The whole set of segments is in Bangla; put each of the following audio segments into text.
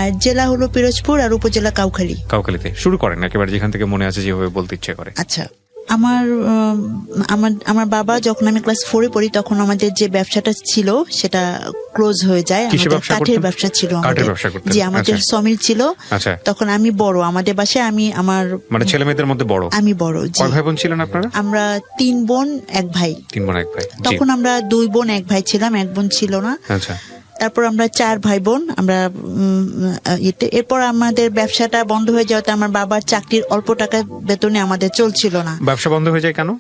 আর জেলা হলো পিরোজপুর আর উপজেলা কাউখালী। কাউখালীতে শুরু করেন একেবারে যেখান থেকে মনে আছে যেভাবে বলতে ইচ্ছে করে। আচ্ছা, আমার বাবা যখন আমি ক্লাস 4-এ পড়ি তখন আমাদের যে ব্যবসাটা ছিল সেটা ক্লোজ হয়ে যায়। আমাদের কাঠের ব্যবসা ছিল, যে আমাদের সমিল ছিল। তখন আমি বড়, আমাদের বাসায় আমার মানে ছেলে মেয়েদের মধ্যে বড়, আমি বড়। কয় ভাই বোন ছিলেন আপনারা? আমরা 3 বোন 1 ভাই। তখন আমরা 2 বোন 1 ভাই ছিলাম, 1 বোন ছিল না। আচ্ছা, তারপর আমরা 4 ভাই বোন। আমরা এরপর আমাদের ব্যবসাটা বন্ধ হয়ে যাওয়াতে আমার বাবার চাকরির অল্প টাকা বেতনে আমাদের চলছিল না। ব্যবসা বন্ধ হয়ে যায় কেন?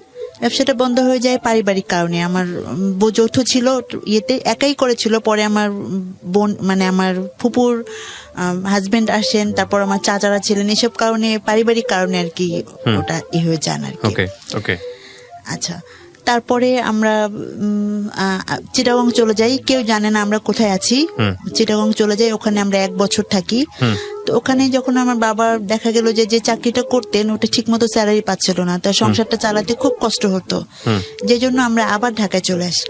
ব্যবসাটা বন্ধ হয়ে যায় পারিবারিক কারণে। আমার যৌথ ছিল, একাই করেছিল। পরে আমার বোন মানে আমার ফুপুর হাজবেন্ড আসেন, তারপর আমার চাচারা ছিলেন, এসব কারণে পারিবারিক কারণে আর কি ওটা হয়ে যান আর কি। আচ্ছা, তারপরে আমরা চিটাগং চলে যাই। কেউ জানে না আমরা কোথায় আছি। চিটাগং চলে যাই, ওখানে আমরা 1 বছর থাকি। তো ওখানে যখন আমার বাবা দেখা গেল যে চাকরিটা করতেন ওটা ঠিক মতো স্যালারি পাচ্ছিল না, তার সংসারটা চালাতে খুব কষ্ট হতো, যে জন্য আমরা আবার ঢাকায় চলে আসি।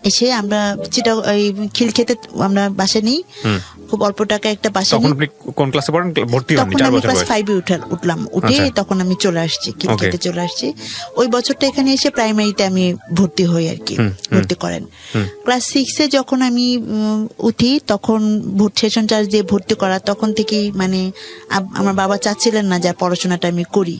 এসে আমরা খিলক্ষেতে আমরা বাসা নিই, খুব অল্প টাকা একটা বাসা। কোন ক্লাসে পড়েন? তখন আমি ক্লাস 5-এ উঠলাম। উঠে তখন আমি চলে আসছি, খিলক্ষেতে চলে আসছি। ওই বছরটা এখানে এসে প্রাইমারিতে আমি ভর্তি হই আর কি, ভর্তি করেন। ক্লাস 6-এ যখন আমি উঠি তখন সেশন চার্জ দিয়ে ভর্তি করা, তখন থেকেই মানে আমার বাবা চাচ্ছিলেন না যে পড়াশোনাটা আমি করি।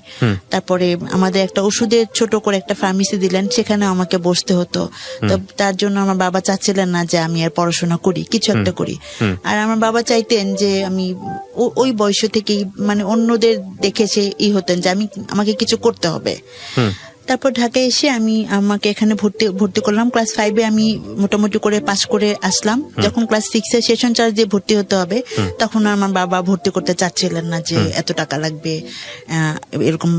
তারপরে আমাদের একটা ওষুধের ছোট করে একটা ফার্মেসি দিলেন, সেখানে আমাকে বসতে হতো। তো তার জন্য আমার বাবা চাচ্ছিলেন না যে আমি আর পড়াশোনা করি, কিছু একটা করি। আর আমার বাবা চাইতেন যে আমি ওই বয়স থেকেই মানে অন্যদের দেখে সে হতেন যে আমাকে কিছু করতে হবে। তারপর ঢাকায় এসে আমাকে এখানে ভর্তি করলাম। ক্লাস 5-এ আমি মোটামুটি করে পাস করে আসলাম। যখন ক্লাস 6-এ সেশন চার্জ দিয়ে ভর্তি হতে হবে, তখন আমার বাবা ভর্তি করতে চাচ্ছিলেন না, যে এত টাকা লাগবে, এরকম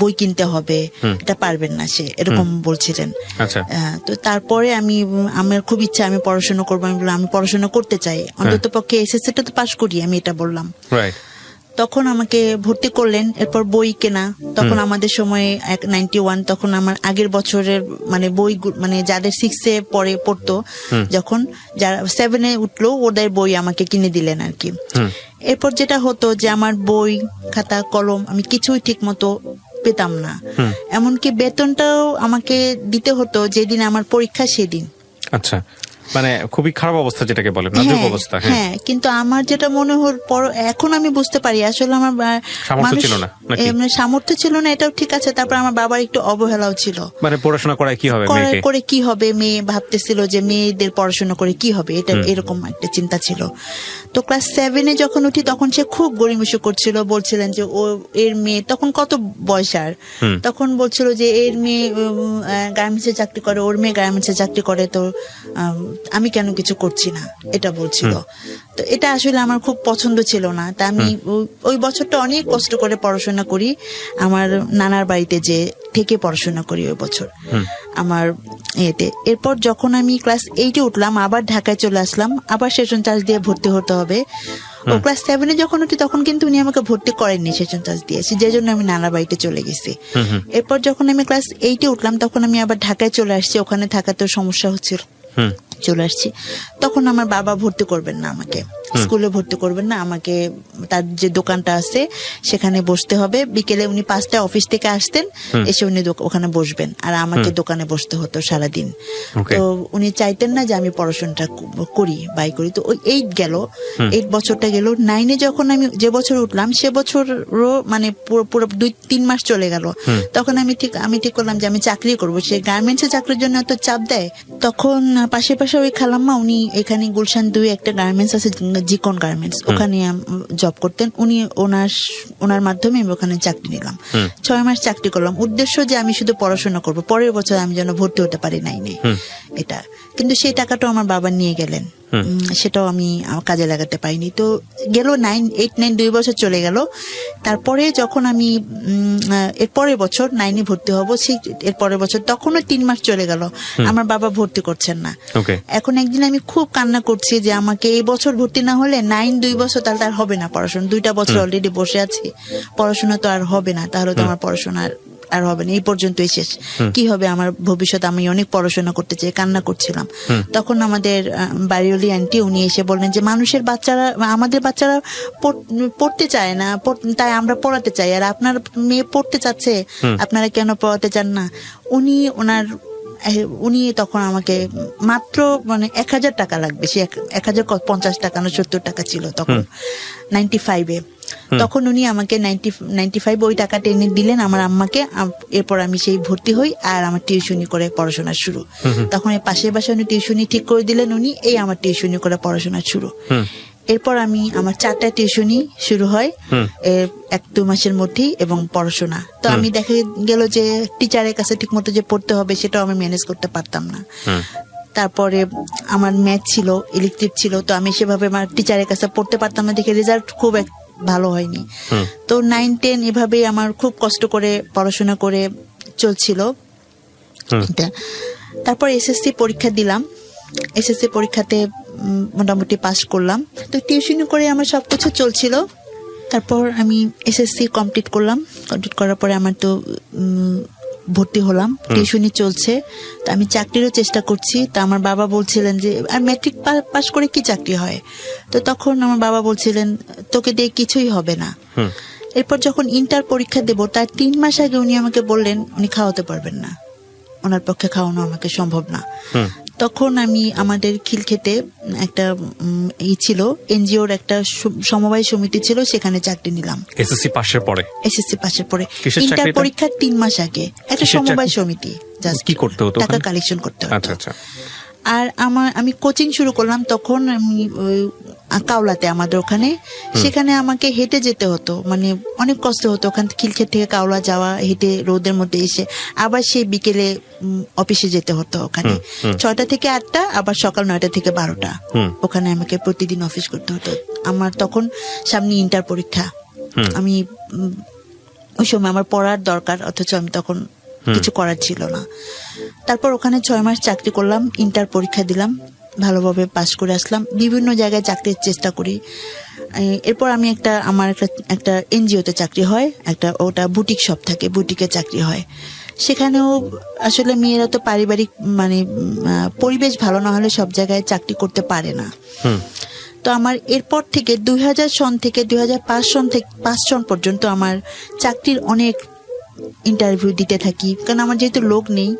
বই কিনতে হবে, এটা পারবেন না, সে এরকম বলছিলেন। তো তারপরে আমার খুব ইচ্ছা আমি পড়াশোনা করবো। আমি বললাম আমি পড়াশোনা করতে চাই, অন্তত পক্ষে এসএসসিটা তো পাস করি, আমি এটা বললাম। তখন আমাকে ভর্তি করলেন। এরপর বই কেনা, তখন আমাদের সময় 91, তখন আমার আগের বছরের মানে বই মানে যাদের 6-এ পড়তো, যখন যারা 7-এ উঠলো ওদের বই আমাকে কিনে দিলেন আর কি। এরপর যেটা হতো যে আমার বই খাতা কলম আমি কিছুই ঠিক মতো পেতাম না, এমনকি বেতনটাও আমাকে দিতে হতো যেদিন আমার পরীক্ষা সেদিন। আচ্ছা, মানে খুবই খারাপ অবস্থা যেটাকে বলে, নাজুক অবস্থা। হ্যাঁ, কিন্তু আমার যেটা মনে হল এখন আমি বুঝতে পারি আসলে আমার সামর্থ্য ছিল না, এটাও ঠিক আছে। তারপর আমার বাবার একটু অবহেলাও ছিল, মানে পড়াশোনা করে কি হবে, মেয়ে ভাবতেছিল যে মেয়েদের পড়াশোনা করে কি হবে, এটা এরকম একটা চিন্তা ছিল। তো ক্লাস 7-এ যখন উঠি তখন সে খুব গড়িমসি করছিল, বলছিলেন যে ও এর মেয়ে, তখন কত বয়স আর, তখন বলছিল যে এর মেয়ে গার্মেন্টসে চাকরি করে, ওর মেয়ে গার্মেন্টসে চাকরি করে, তো আমি কেন কিছু করছি না, এটা বলছিল। তো এটা আসলে আমার খুব পছন্দ ছিল না। তা আমি ওই বছরটা অনেক কষ্ট করে পড়াশোনা করি, আমার নানার বাড়িতে যে থেকে পড়াশোনা করি ওই বছর আমার এতে। এরপর যখন আমি ক্লাস 8-এ উঠলাম, আবার ঢাকায় চলে আসলাম, আবার সেশন চার্জ দিয়ে ভর্তি হতে হবে। ও ক্লাস 7-এ যখন উঠি তখন কিন্তু উনি আমাকে ভর্তি করেননি সেশন চার্জ দিয়েছি, যে জন্য আমি নানার বাড়িতে চলে গেছি। এরপর যখন আমি ক্লাস 8-এ উঠলাম তখন আমি আবার ঢাকায় চলে আসছি, ওখানে থাকাতেও সমস্যা হচ্ছিল, চলে আসছি। তখন আমার বাবা ভর্তি করবেন না আমাকে, স্কুলে ভর্তি করবেন না আমাকে, তার যে দোকানটা আছে সেখানে বসতে হবে। বিকেলে উনি 5টায় অফিস থেকে আসতেন, এসে উনি ওখানে বসবেন, আর আমাকে দোকানে বসতে হতো সারাদিন। তো উনি চাইতেন না যে আমি পড়াশোনাটা করি বাই করি। তো ওই 8 বছরটা গেল। 9-এ যখন আমি যে বছর উঠলাম সে বছরও মানে পুরো 2-3 মাস চলে গেল। তখন আমি ঠিক করলাম যে আমি চাকরি করবো। সে গার্মেন্টসে চাকরির জন্য এত চাপ দেয়। তখন পাশে ওই খালাম্মা, উনি এখানে গুলশান 2-এ একটা গার্মেন্টস আছে, জিকন গার্মেন্টস, ওখানে জব করতেন উনি। ওনার মাধ্যমে আমি ওখানে চাকরি নিলাম। 6 মাস চাকরি করলাম, উদ্দেশ্য যে আমি শুধু পড়াশোনা করবো, পরের বছর আমি যেন ভর্তি হতে পারি নাই এটা। কিন্তু সেই টাকাটাও আমার বাবা নিয়ে গেলেন, সেটাও আমি কাজে লাগাতে পারিনি। তো গেল 8, 9 2 বছর চলে গেল। তারপরে যখন আমি এর পরের বছর 9-এ ভর্তি হব, সেই এর পরের বছর তখনও 3 মাস চলে গেল, আমার বাবা ভর্তি করছেন না। এখন একদিন আমি খুব কান্না করছি যে আমাকে এই বছর ভর্তি না হলে 9 2 বছর তাহলে তার হবে না পড়াশোনা, 2টা বছর অলরেডি বসে আছি, পড়াশোনা তো আর হবে না, তাহলে তো আমার পড়াশোনার আর হবে না, এই পর্যন্তই শেষ, কি হবে আমার ভবিষ্যৎ, আমি অনেক পড়াশোনা করতে চাই, কান্না করছিলাম। তখন আমাদের বাড়িওয়ালি আন্টি উনি এসে বললেন যে মানুষের বাচ্চারা, আমাদের বাচ্চারা পড়তে চায় না, তাই আমরা পড়াতে চাই, আর আপনার মেয়ে পড়তে চাচ্ছে, আপনারা কেন পড়াতে চান না? উনি তখন আমাকে মাত্র 1,000 টাকা লাগবে, সে 1,050 টাকা না 70 টাকা ছিল তখন 95-এ। তখন উনি আমাকে 95 ওই টাকাটা এনে দিলেন আমার আম্মাকে। এরপর আমি সেই ভর্তি হই আর আমার টিউশনি করে পড়াশোনা শুরু। তখন এই পাশের বাসায় উনি টিউশনি ঠিক করে দিলেন উনি, এই আমার টিউশনি করে পড়াশোনা শুরু। এরপর আমার 4টা টিউশনি শুরু হয় 1-2 মাসের মধ্যেই, এবং পড়াশোনা। তো আমি দেখা গেল যে টিচারের কাছে ঠিক মতো যে পড়তে হবে সেটাও আমি ম্যানেজ করতে পারতাম না। তারপরে আমার ম্যাথ ছিল, ইলেকট্রিক ছিল, তো আমি সেভাবে আমার টিচারের কাছে পড়তে পারতাম না দেখে রেজাল্ট খুব ভালো হয়নি। তো 9-10 এভাবেই আমার খুব কষ্ট করে পড়াশোনা করে চলছিল। তারপর এসএসসি পরীক্ষা দিলাম, এসএসসি পরীক্ষাতে মোটামুটি পাস করলাম। তো টিউশনি করে আমার সবকিছু চলছিল। তারপর আমি এসএসসি কমপ্লিট করলাম, কমপ্লিট করার পরে আমার তো ভর্তি হলাম, টিউশনি চলছে। তো আমি চাকরিরও চেষ্টা করছি। তা আমার বাবা বলছিলেন যে আর ম্যাট্রিক পাস করে কি চাকরি হয়? তো তখন আমার বাবা বলছিলেন তোকে দিয়ে কিছুই হবে না। এরপর যখন ইন্টার পরীক্ষা দেব তার 3 মাস আগে উনি আমাকে বললেন উনি খাওয়াতে পারবেন না, ওনার পক্ষে খাওয়ানো আমাকে সম্ভব না। তখন আমি আমাদের খিলক্ষেতে একটা ছিল এনজিওর একটা সমবায় সমিতি ছিল, সেখানে চাকরি নিলাম। এসএসসি পাশের পরে ইন্টার পরীক্ষার 3 মাস আগে একটা সমবায় সমিতি, কি করতে হতো? টাকা কালেকশন করতে হতো। আচ্ছা। আর আমি কোচিং শুরু করলাম তখন আমি কাওলাতে, আমাদের ওখানে, সেখানে আমাকে হেঁটে যেতে হতো, অনেক কষ্ট হতো ওখান খিলক্ষেত থেকে কাওলা যাওয়া, হেঁটে রোদের মধ্যে এসে আবার সেই বিকেলে অফিসে যেতে হতো। ওখানে 6টা থেকে 8টা, আবার সকাল 9টা থেকে 12টা, ওখানে আমাকে প্রতিদিন অফিস করতে হতো। আমার তখন সামনে ইন্টার পরীক্ষা, আমি ওই সময় আমার পড়ার দরকার, অথচ আমি তখন কিছু করার ছিল না। তারপর ওখানে 6 মাস চাকরি করলাম, ইন্টার পরীক্ষা দিলাম, ভালোভাবে পাস করে আসলাম, বিভিন্ন জায়গায় চাকরির চেষ্টা করি। এরপর আমি আমার একটা এনজিওতে চাকরি হয়, ওটা বুটিক শপ থাকে, বুটিকে চাকরি হয়। সেখানেও আসলে মেয়েরা তো পারিবারিক পরিবেশ ভালো না হলে সব জায়গায় চাকরি করতে পারে না। তো আমার এরপর থেকে 2000 সন থেকে 2005 সন পর্যন্ত আমার চাকরির অনেক ইন্টারভিউ দিতে থাকি, কারণ আমার যেহেতু লোক নেই,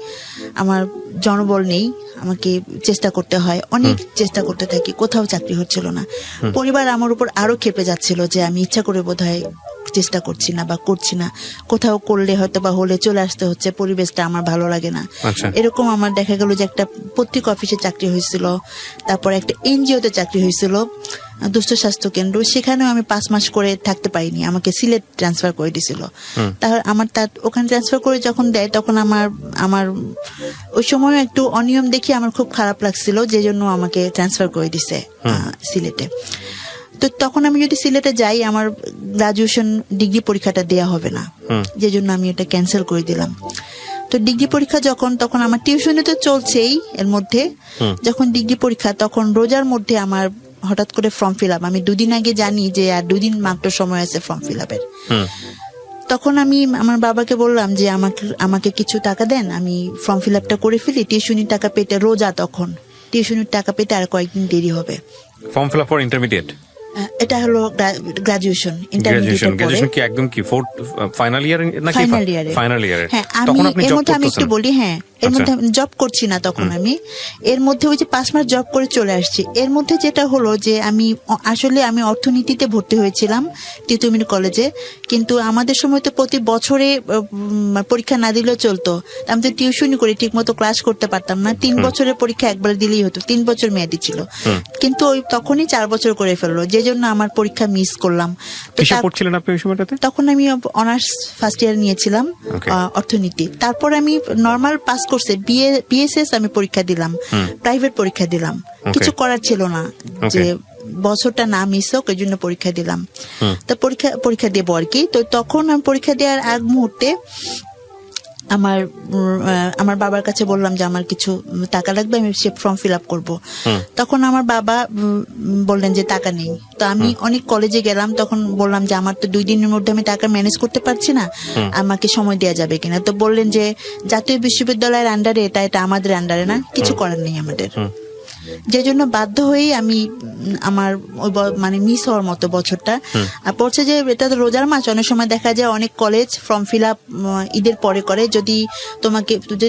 আমার জনবল নেই, আমাকে চেষ্টা করতে হয়, অনেক চেষ্টা করতে থাকি, কোথাও চাকরি হচ্ছিল না। পরিবার আমার উপর আরো খেপে যাচ্ছিল যে আমি ইচ্ছা করে বোধহয় চেষ্টা করছি না বা করছি না, কোথাও করলে হয়তো বা হলে চলে আসতে হচ্ছে, পরিবেশটা আমার ভালো লাগে না। এরকম আমার দেখা গেল যে একটা পত্রিকা অফিসে চাকরি হয়েছিল, তারপর একটা এনজিওতে চাকরি হয়েছিল, দুস্থ স্বাস্থ্য কেন্দ্র, সেখানেও আমি 5 মাস করে থাকতে পারিনি, আমাকে সিলেট ট্রান্সফার করে দিয়েছিল। তাহলে ওখানে ট্রান্সফার করে যখন দেয় তখন আমার ওই সময় একটু অনিয়ম দেখি আমার খুব খারাপ লাগছিল, যে জন্য আমাকে ট্রান্সফার করে দিছে সিলেটে। তো তখন আমি যদি সিলেটে যাই আমার গ্রাজুয়েশন ডিগ্রি পরীক্ষাটা দেয়া হবে না, যে জন্য আমি এটা ক্যান্সেল করে দিলাম। তো ডিগ্রি পরীক্ষা তখন আমার টিউশনে তো চলছেই, এর মধ্যে যখন ডিগ্রি পরীক্ষা তখন রোজার মধ্যে আমার হঠাৎ করে ফর্ম ফিল আপ, আমি 2 দিন আগে জানি যে আর 2 দিন মাত্র সময় আছে ফর্ম ফিল আপের। তখন আমি আমার বাবাকে বললাম যে আমাকে কিছু টাকা দেন, আমি ফর্ম ফিল আপটা করে ফেলি, টিউশনির টাকা পেতে, রোজা তখন টিউশনির টাকা পেতে আর কয়েকদিন দেরি হবে। Form fill up for intermediate, এটা হলো গ্রাজুয়েশন। গ্রাজুয়েশন কি একদম কি ফাইনাল ইয়ার নাকি ফাইনাল ইয়ার? হ্যাঁ, এর মধ্যে আমি একটু বলি, হ্যাঁ এর মধ্যে জব করছি না তখন, আমি এর মধ্যে ওই যে 5 মাস জব করে চলে আসছি। এর মধ্যে যেটা হলো যে আমি অর্থনীতিতে ভর্তি হয়েছিলাম তিতুমির কলেজে, কিন্তু আমাদের সময় তো প্রতি বছরে পরীক্ষা না দিলেও চলতো, আমি তো টিউশনি করে ঠিক মতো ক্লাস করতে পারতাম না। 3 বছরের পরীক্ষা একবার দিলেই হতো, 3 বছর মেয়াদি ছিল, কিন্তু ওই তখনই 4 বছর করে ফেললো, যে জন্য আমার পরীক্ষা মিস করলাম। তখন আমি অনার্স ফার্স্ট ইয়ার নিয়েছিলাম অর্থনীতি। তারপর আমি নর্মাল পাস করছে বিএসএস আমি পরীক্ষা দিলাম, প্রাইভেট পরীক্ষা দিলাম, কিছু করার ছিল না, যে বছরটা না মিস হোক এই জন্য পরীক্ষা দিলাম। তো পরীক্ষা দেবো আর কি। তো তখন আমি পরীক্ষা দেওয়ার আগ মুহূর্তে আমার বাবার কাছে বললাম যে আমার কিছু টাকা লাগবে, আমি সে ফর্ম ফিল আপ করবো। তখন আমার বাবা বললেন যে টাকা নেই। তো আমি অনেক কলেজে গেলাম, তখন বললাম যে আমার তো 2 দিনের মধ্যে আমি টাকা ম্যানেজ করতে পারছি না, আমাকে সময় দেওয়া যাবে কিনা। তো বললেন যে জাতীয় বিশ্ববিদ্যালয়ের আন্ডারে এটা আমাদের আন্ডারে না, কিছু করার নেই আমাদের। যে জন্য বাধ্য হয়েই আমি আমার মানে মিস হওয়ার মতো বছরটা পড়ছে। যে এটা তো রোজার মাস, অনেক সময় দেখা যায় অনেক কলেজ ফর্ম ফিল আপ ঈদের পরে করে। যদি তোমাকে যদি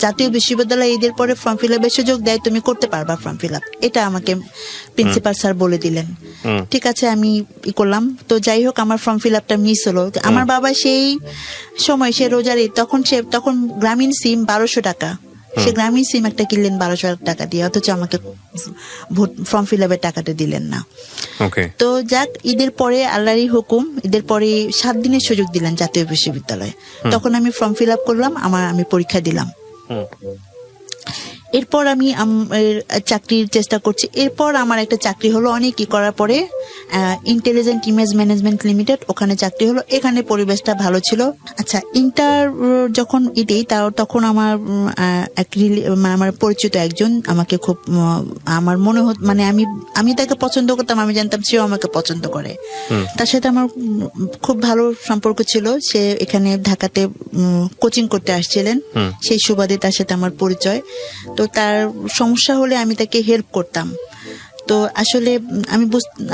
জাতীয় বিশ্ববিদ্যালয় ঈদের পরে ফর্ম ফিল আপের সুযোগ দেয়, তুমি করতে পারবা ফর্ম ফিল আপ, এটা আমাকে প্রিন্সিপাল স্যার বলে দিলেন। ঠিক আছে, আমি করলাম। তো যাই হোক, আমার ফর্ম ফিল আপটা মিস হলো। আমার বাবা সেই সময়, সে রোজার ঈদ, তখন গ্রামীণ সিম 1200 টাকা, সে গ্রামীণ সিম একটা কিনলেন 1200 টাকা দিয়ে, অথচ আমাকে ফর্ম ফিল আপের টাকাটা দিলেন না। তো যাক, ঈদের পরে আল্লাহরই হুকুম, ঈদের পরে 7 দিনের সুযোগ দিলেন জাতীয় বিশ্ববিদ্যালয়ে। তখন আমি ফর্ম ফিল আপ করলাম, আমি পরীক্ষা দিলাম। এরপর আমি চাকরির চেষ্টা করছি। এরপর আমার একটা চাকরি হলো অনেক করার পরে, ইন্টেলিজেন্ট ইমেজ ম্যানেজমেন্ট লিমিটেড, ওখানে চাকরি হলো। এখানে পরিবেশটা ভালো ছিল। আচ্ছা, ইন্টার যখন তখন আমার পরিচিত একজন আমাকে খুব, আমার মনে হতো মানে আমি তাকে পছন্দ করতাম, আমি জানতাম সেও আমাকে পছন্দ করে। তার সাথে আমার খুব ভালো সম্পর্ক ছিল। সে এখানে ঢাকাতে কোচিং করতে আসছিলেন, সেই সুবাদে তার সাথে আমার পরিচয়। তো তার সমস্যা হলে আমি তাকে হেল্প করতাম। তো আসলে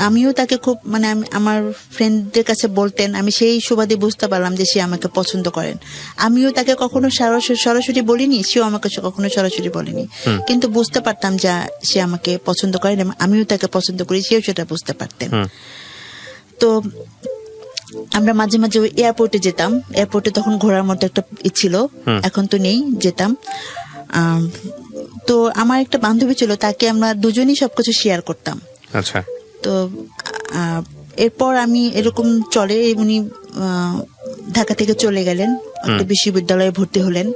আমিও তাকে খুব, মানে আমার ফ্রেন্ডদের কাছে বলতেন, আমি সেই সুবাদে বুঝতে পারলাম যে সে আমাকে পছন্দ করেন। আমিও তাকে কখনো সরাসরি বলিনি, সেও আমাকে কখনো সরাসরি বলেনি, কিন্তু বুঝতে পারতাম যে সে আমাকে পছন্দ করেন এবং আমিও তাকে পছন্দ করি, সেও সেটা বুঝতে পারতেন। তো আমরা মাঝে মাঝে ওই এয়ারপোর্টে যেতাম। এয়ারপোর্টে তখন ঘোরার মতো একটা ছিল, এখন তো নেই, যেতাম। তো আমার একটা বান্ধবী ছিল, তাকে আমরা দুজনই সবকিছু শেয়ার করতাম। আচ্ছা। তো এরপর আমি এরকম চলে, উনি ঢাকা থেকে চলে গেলেন, একটা বিশ্ববিদ্যালয়ে ভর্তি হলেন।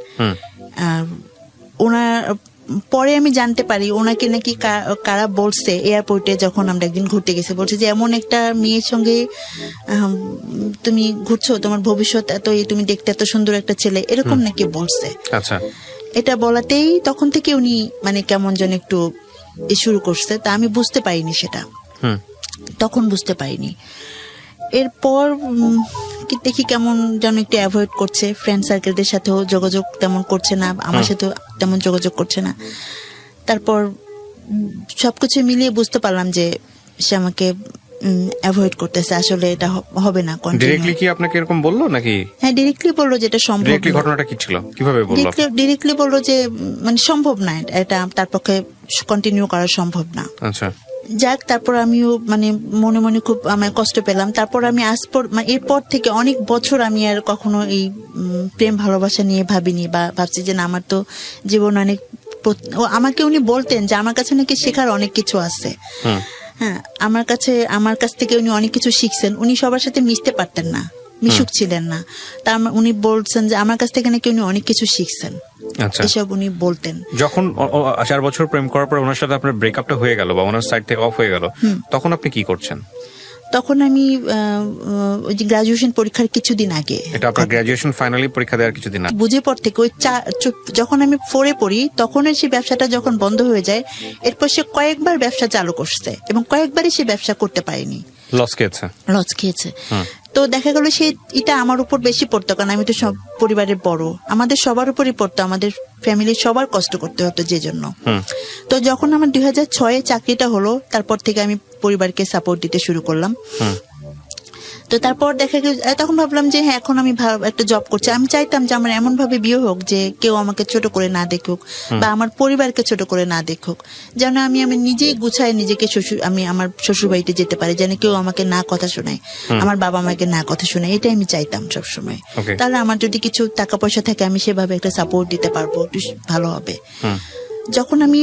ওনার পরে আমি জানতে পারি ওনাকে নাকি কারা বলছে, এয়ারপোর্টে যখন আমরা একদিন ঘুরতে গেছি, বলছে যে এমন একটা মেয়ের সঙ্গে তুমি ঘুরছো, তোমার ভবিষ্যৎ তুমি দেখতে এত সুন্দর একটা ছেলে, এরকম নাকি বলছে। আচ্ছা। এটা বলাতেই তখন থেকে উনি মানে কেমন যেন একটু শুরু করছে। তা আমি বুঝতে পারিনি সেটা, তখন বুঝতে পারিনি। এরপর দেখি কেমন যেন একটু অ্যাভয়েড করছে, ফ্রেন্ড সার্কেলদের সাথেও যোগাযোগ তেমন করছে না, আমার সাথেও তেমন যোগাযোগ করছে না। তারপর সবকিছু মিলিয়ে বুঝতে পারলাম যে সে আমাকে অ্যাভয়েড করতেছে, আসলে এটা হবে না। ডাইরেক্টলি কি আপনাকে এরকম বললো নাকি? হ্যাঁ, ডাইরেক্টলি বললো যেটা সম্ভব। ডাইরেক্টলি ঘটনাটা কি ছিল, কিভাবে বললো? ডাইরেক্টলি বললো যে মানে সম্ভব না, এটা তার পক্ষে কন্টিনিউ করা সম্ভব না। আচ্ছা। যাক, তারপর আমিও মানে মনে মনে খুব আমার কষ্ট পেলাম। তারপর আমি এরপর থেকে অনেক বছর আমি আর কখনো এই প্রেম ভালোবাসা নিয়ে ভাবিনি, বা ভাবছি যে না, আমার তো জীবন অনেক, আমাকে উনি বলতেন যে আমার কাছে নাকি শেখার অনেক কিছু আছে। হ্যাঁ, আমার কাছ থেকে উনি অনেক কিছু শিখছেন। উনি সবার সাথে মিশতে পারতেন না, মিশুক ছিলেন না। উনি বলছেন যে আমার কাছ থেকে নাকি উনি অনেক কিছু শিখছেন, এসব উনি বলতেন। যখন 4 বছর প্রেম করার পর ওনার সাথে আপনার ব্রেকআপটা হয়ে গেল বা ওনার সাইড থেকে অফ হয়ে গেল, তখন আপনি কি করছেন? তখন আমি ওই যে গ্রাজুয়েশন পরীক্ষার কিছুদিন আগে, এটা আপনার গ্রাজুয়েশন ফাইনালি পরীক্ষা দেওয়ার কিছুদিন আগে, বুঝে পর থেকে ওই যখন আমি 4-এ পড়ি, তখন সেই ব্যবসাটা যখন বন্ধ হয়ে যায়, এরপর সে কয়েকবার ব্যবসা চালু করছে এবং কয়েকবারই সে ব্যবসা করতে পারেনি, লস খেয়েছে। তো দেখা গেল এটা আমার উপর বেশি পড়তো, কারণ আমি তো সব পরিবারের বড়, আমাদের সবার উপরই পড়তো, আমাদের ফ্যামিলির সবার কষ্ট করতে হতো যে জন্য। তো যখন আমার 2006-এ চাকরিটা হলো, তারপর থেকে আমি পরিবারকে সাপোর্ট দিতে শুরু করলাম। তো তারপর দেখা গেল, তখন ভাবলাম যে হ্যাঁ, এখন আমি একটা জব করছি, আমি চাইতাম যে আমার এমন ভাবে বিয়ে হোক যে কেউ আমাকে ছোট করে না দেখুক, বা আমার পরিবারকে ছোট করে না দেখুক, যেন আমি নিজেই গুছাই নিজেকে আমি আমার শ্বশুর বাড়িতে যেতে পারি, যেন কেউ আমাকে না কথা শোনায়, আমার বাবা মাকে না কথা শোনায়, এটাই আমি চাইতাম সবসময়। তাহলে আমার যদি কিছু টাকা পয়সা থাকে, আমি সেভাবে একটা সাপোর্ট দিতে পারবো, ভালো হবে। যখন আমি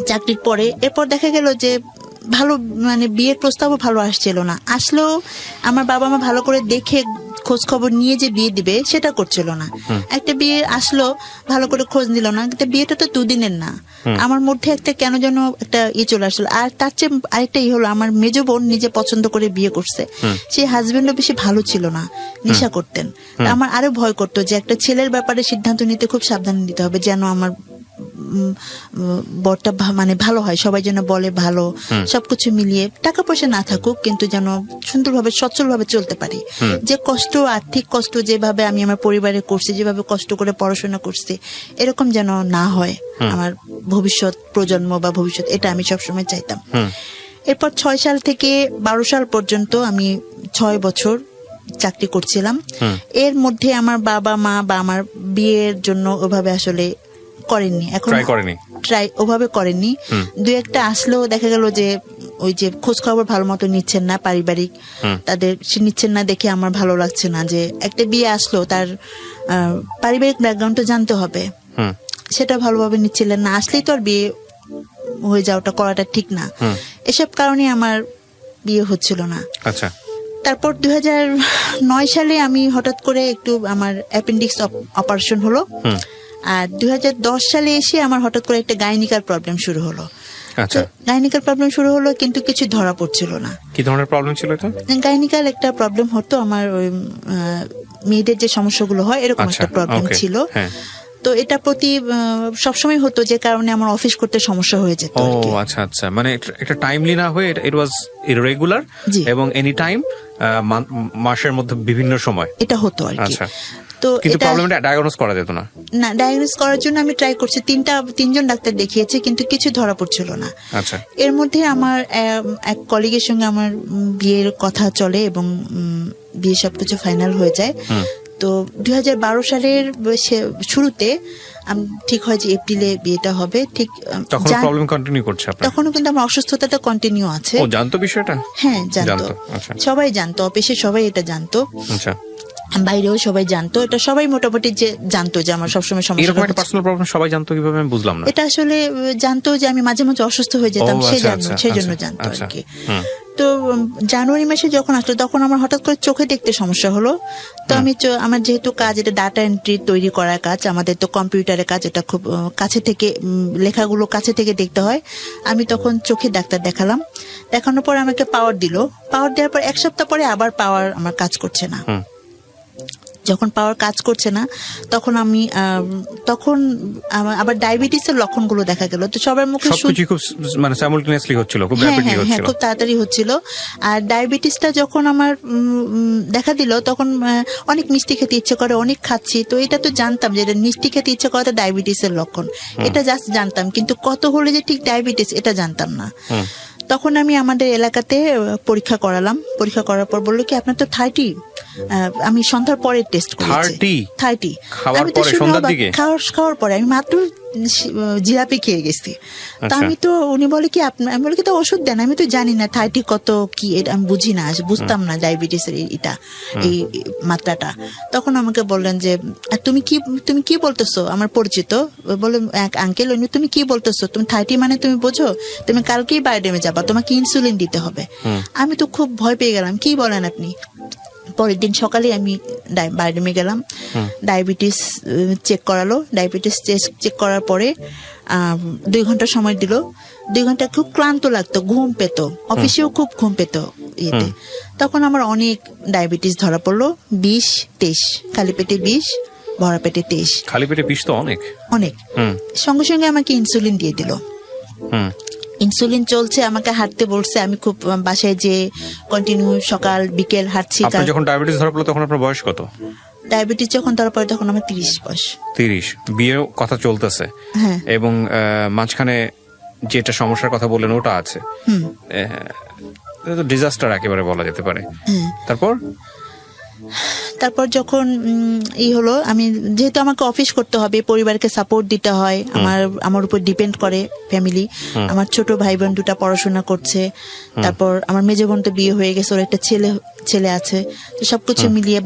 চাকরির পরে, এরপর দেখা গেল যে ভালো মানে বিয়ের প্রস্তাবও ভালো আসছিল না, আসলেও আমার বাবা মা ভালো করে দেখে খোঁজ খবর নিয়ে যে বিয়ে দিবে সেটা করছিল না। একটা বিয়ে আসলো, ভালো করে খোঁজ নিল না, কিন্তু বিয়েটা তো দুদিনের না। আমার মধ্যে একটা কেন যেন একটা চলে আসলো। আর তার চেয়ে আরেকটা হলো, আমার মেজ বোন নিজে পছন্দ করে বিয়ে করছে, সেই হাজবেন্ডও বেশি ভালো ছিল না, নেশা করতেন। আমার আরো ভয় করতো যে একটা ছেলের ব্যাপারে সিদ্ধান্ত নিতে খুব সাবধানে নিতে হবে, যেন আমার বরটা মানে ভালো হয়, সবাই যেন বলে ভালো, সবকিছু মিলিয়ে টাকা পয়সা না থাকুক, কিন্তু যেন সুন্দরভাবে সচ্ছলভাবে চলতে পারি। যে কষ্ট, আর্থিক কষ্ট যেভাবে আমি আমার পরিবারে করছি, যেভাবে কষ্ট করে পড়াশোনা করছি, এরকম যেন না হয় আমার ভবিষ্যৎ প্রজন্ম বা ভবিষ্যৎ, এটা আমি সবসময় চাইতাম। এরপর 6 সাল থেকে 12 সাল পর্যন্ত আমি 6 বছর চাকরি করছিলাম। এর মধ্যে আমার বাবা মা বা আমার বিয়ের জন্য ওভাবে আসলে করেননি, এখন ট্রাই ওভাবে করেননি। দু একটা আসলেও দেখা গেল যে ওই যে খোঁজ খবর ভালো মতো নিচ্ছেন না, পারিবারিক তাদের সে নিচ্ছেন না দেখে আমার ভালো লাগছে না। যে একটা বিয়ে আসলো, তার পারিবারিক ব্যাকগ্রাউন্ডটা জানতে হবে, সেটা ভালোভাবে নিচ্ছিলেন না। আসলেই তো আর বিয়ে হয়ে যাওয়াটা করাটা ঠিক না, এসব কারণে আমার বিয়ে হচ্ছিল না। আচ্ছা। তারপর 2009 সালে আমি হঠাৎ করে একটু আমার অ্যাপেন্ডিক্স অপারেশন হলো। আর 2010 সালে এসে আমার হঠাৎ করে একটা গাইনিকার প্রবলেম শুরু হলো। আচ্ছা। গাইনিকার প্রবলেম শুরু হলো, কিন্তু কিছু ধরা পড়ছিল না। কি ধরনের প্রবলেম ছিল এটা? গাইনিকার একটা প্রবলেম হতো, আমার ওই মেয়েদের যে সমস্যাগুলো হয় এরকম একটা প্রবলেম ছিল। তো এটা প্রতি সবসময় হতো, যে কারণে আমার অফিস করতে সমস্যা হয়ে যেত। ও আচ্ছা আচ্ছা, মানে এটা টাইমলি না হয়ে ইট ওয়াজ ইররেগুলার এবং এনি টাইম, মাসের মধ্যে বিভিন্ন সময় এটা হতো আর কি। আচ্ছা। তো কিন্তু প্রবলেমটা ডায়াগনোজ করা যেত না? না, ডায়াগনোজ করার জন্য আমি ট্রাই করছি, 3জন ডাক্তার দেখিয়েছি, কিন্তু কিছু ধরা পড়ছিল না। আচ্ছা। এর মধ্যে আমার এক কলিগের সঙ্গে আমার বিয়ের কথা চলে এবং বিয়ে সবকিছু ফাইনাল হয়ে যায়। তো 2012 সালের শুরুতে ঠিক হয় যে এপ্রিলে বিয়েটা হবে। ঠিক তখন প্রবলেম কন্টিনিউ করছে আপনার? তখনও কিন্তু আমার অসুস্থতাটা কন্টিনিউ আছে। ও জানতো বিষয়টা? হ্যাঁ জানতো, সবাই জানতো, অফিসে সবাই এটা জানতো। আচ্ছা। বাইরেও সবাই জানতো, এটা সবাই মোটামুটি যে জানতো যে আমার সবসময় সমস্যা। এরকম একটা পার্সোনাল প্রবলেম সবাই জানতো কিভাবে আমি বুঝলাম না। এটা আসলে জানতো যে আমি মাঝে মাঝে অসুস্থ হয়ে যেতাম, সেজন্য জানতো আর কি। তো জানুয়ারি মাসে যখন আসলো, তখন আমার হঠাৎ করে চোখে দেখতে সমস্যা হলো। তো আমি আমার যেহেতু কাজ এটা ডাটা এন্ট্রি তৈরি করার কাজ, আমাদের তো কম্পিউটারের কাজ, এটা খুব কাছে থেকে লেখাগুলো কাছে থেকে দেখতে হয়। আমি তখন চোখে ডাক্তার দেখালাম, দেখানোর পর আমাকে পাওয়ার দিল। পাওয়ার দেওয়ার পর 1 সপ্তাহ পরে আবার পাওয়ার আমার কাজ করছে না। যখন পাওয়ার কাজ করছে না, তখন আমি আবার ডায়াবেটিসের লক্ষণগুলো দেখা গেল। তো সবার মুখে মানে সাইমultaneously হচ্ছিল, খুব র‍্যাপিডলি হচ্ছিল, খুব তাড়াতাড়ি হচ্ছিল। আর ডায়াবেটিসটা যখন আমার দেখা দিল, তখন অনেক মিষ্টি খেতে ইচ্ছে করে, অনেক খাচ্ছি। তো এটা তো জানতাম যে এটা মিষ্টি খেতে ইচ্ছে করাটা ডায়াবেটিসের লক্ষণ, এটা জাস্ট জানতাম, কিন্তু কত হলে যে ঠিক ডায়াবেটিস এটা জানতাম না। তখন আমি আমাদের এলাকাতে পরীক্ষা করালাম। পরীক্ষা করার পর বললো কি আপনার তো 30। আমি সন্ধ্যার পরে টেস্ট করেছি। 30 আমি তো খাওয়ার পরে আমি মাত্র জিলাপি খেয়ে গেছি। তা আমি তো, উনি বলে কি আমি বলি কি তো ওষুধ দেন। আমি তো জানি না 30 কত কি, এটা আমি বুঝি না, বুঝতাম না ডায়াবেটিসের এটা এই মাত্রাটা। তখন আমাকে বললেন যে তুমি কি বলতেছো, আমার পরিচিত বলে এক আঙ্কেল, তুমি কি বলতেছো, তুমি 30 মানে তুমি বোঝো, তুমি কালকেই বায়োডেমে যাবা, তোমাকে ইনসুলিন দিতে হবে। আমি তো খুব ভয় পেয়ে গেলাম, কি বলেন আপনি। পরের দিন সকালে আমি বায়োডেমে গেলাম, ডায়াবেটিস চেক করালো। ডায়াবেটিস চেক করার পরে 2 ঘন্টা সময় দিল। 2 ঘন্টা খুব ক্লান্ত লাগতো, ঘুম পেত, অফিসেও খুব ঘুম পেত ইয়েতে। তখন আমার অনেক ডায়াবেটিস ধরা পড়লো, 20-23, খালি পেটে 20, ভরা পেটে 23। খালি পেটে 20 তো অনেক। সঙ্গে সঙ্গে আমাকে ইনসুলিন দিয়ে দিল। ইনসুলিন চলছে, আমাকে হাঁটতে বলছে। আমি খুব বাসায় যে কন্টিনিউ সকাল বিকেল হাঁটছি। আপনার যখন ডায়াবেটিস ধরা পড়লো তখন আপনার বয়স কত? ডায়াবেটিস যখন ধরা পড়ে তখন আমার 30 বয়স। 30, বিয়ের কথা চলতেছে, এবং মাঝখানে যেটা সমস্যার কথা বললেন ওটা আছে, ডিজাস্টার একেবারে বলা যেতে পারে। তারপর যখন হলো, আমি যেহেতু আমাকে অফিস করতে হবে, পরিবারকে সাপোর্ট দিতে হয়, আমার উপর ডিপেন্ড করে ফ্যামিলি। আমার ছোট ভাই বোন 2টা পড়াশোনা করছে, তারপর আমার মেজ বোন তো বিয়ে হয়ে গেছে, ওর একটা ছেলে আছে। তো সবকিছু মিলিয়ে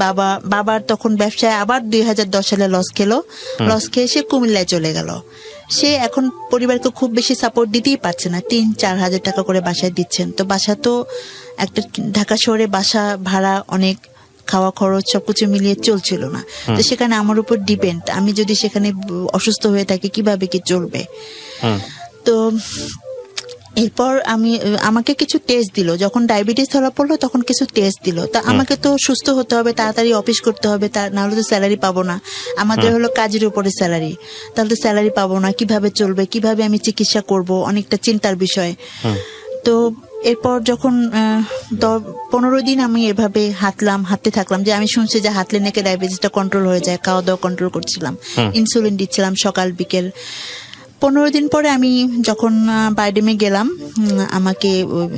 বাবার তখন ব্যবসায় আবার 2010 সালে লস খেয়ে সে কুমিল্লায় চলে গেল। সে এখন পরিবারকে খুব বেশি সাপোর্ট দিতেই পারছে না, 3-4 হাজার টাকা করে বাসায় দিচ্ছেন। তো বাসা তো একটা ঢাকা শহরে বাসা ভাড়া অনেক খাওয়া খরচ সবকিছু মিলিয়ে চলছিল না। তো সেখানে আমার উপর ডিপেন্ড, আমি যদি সেখানে অসুস্থ হয়ে থাকি কিভাবে কি চলবে। তো এরপর আমাকে কিছু টেস্ট দিল, যখন ডায়াবেটিস ধরা পড়লো তখন কিছু টেস্ট দিল। তা আমাকে তো সুস্থ হতে হবে, তাড়াতাড়ি অফিস করতে হবে, নাহলে তো স্যালারি পাবো না। আমাদের হলো কাজের উপরে স্যালারি, তাহলে তো স্যালারি পাবো না, কিভাবে চলবে, কিভাবে আমি চিকিৎসা করব, অনেকটা চিন্তার বিষয়। তো এরপর যখন 15 দিন আমি এভাবে হাঁটতে থাকলাম, যে আমি শুনছি যে হাঁটলে নাকি ডায়াবেটিসটা কন্ট্রোল হয়ে যায়, খাওয়া দাওয়া কন্ট্রোল করছিলাম, ইনসুলিন দিচ্ছিলাম সকাল বিকেল। 15 দিন পরে আমি যখন বাইডেমে গেলাম, আমাকে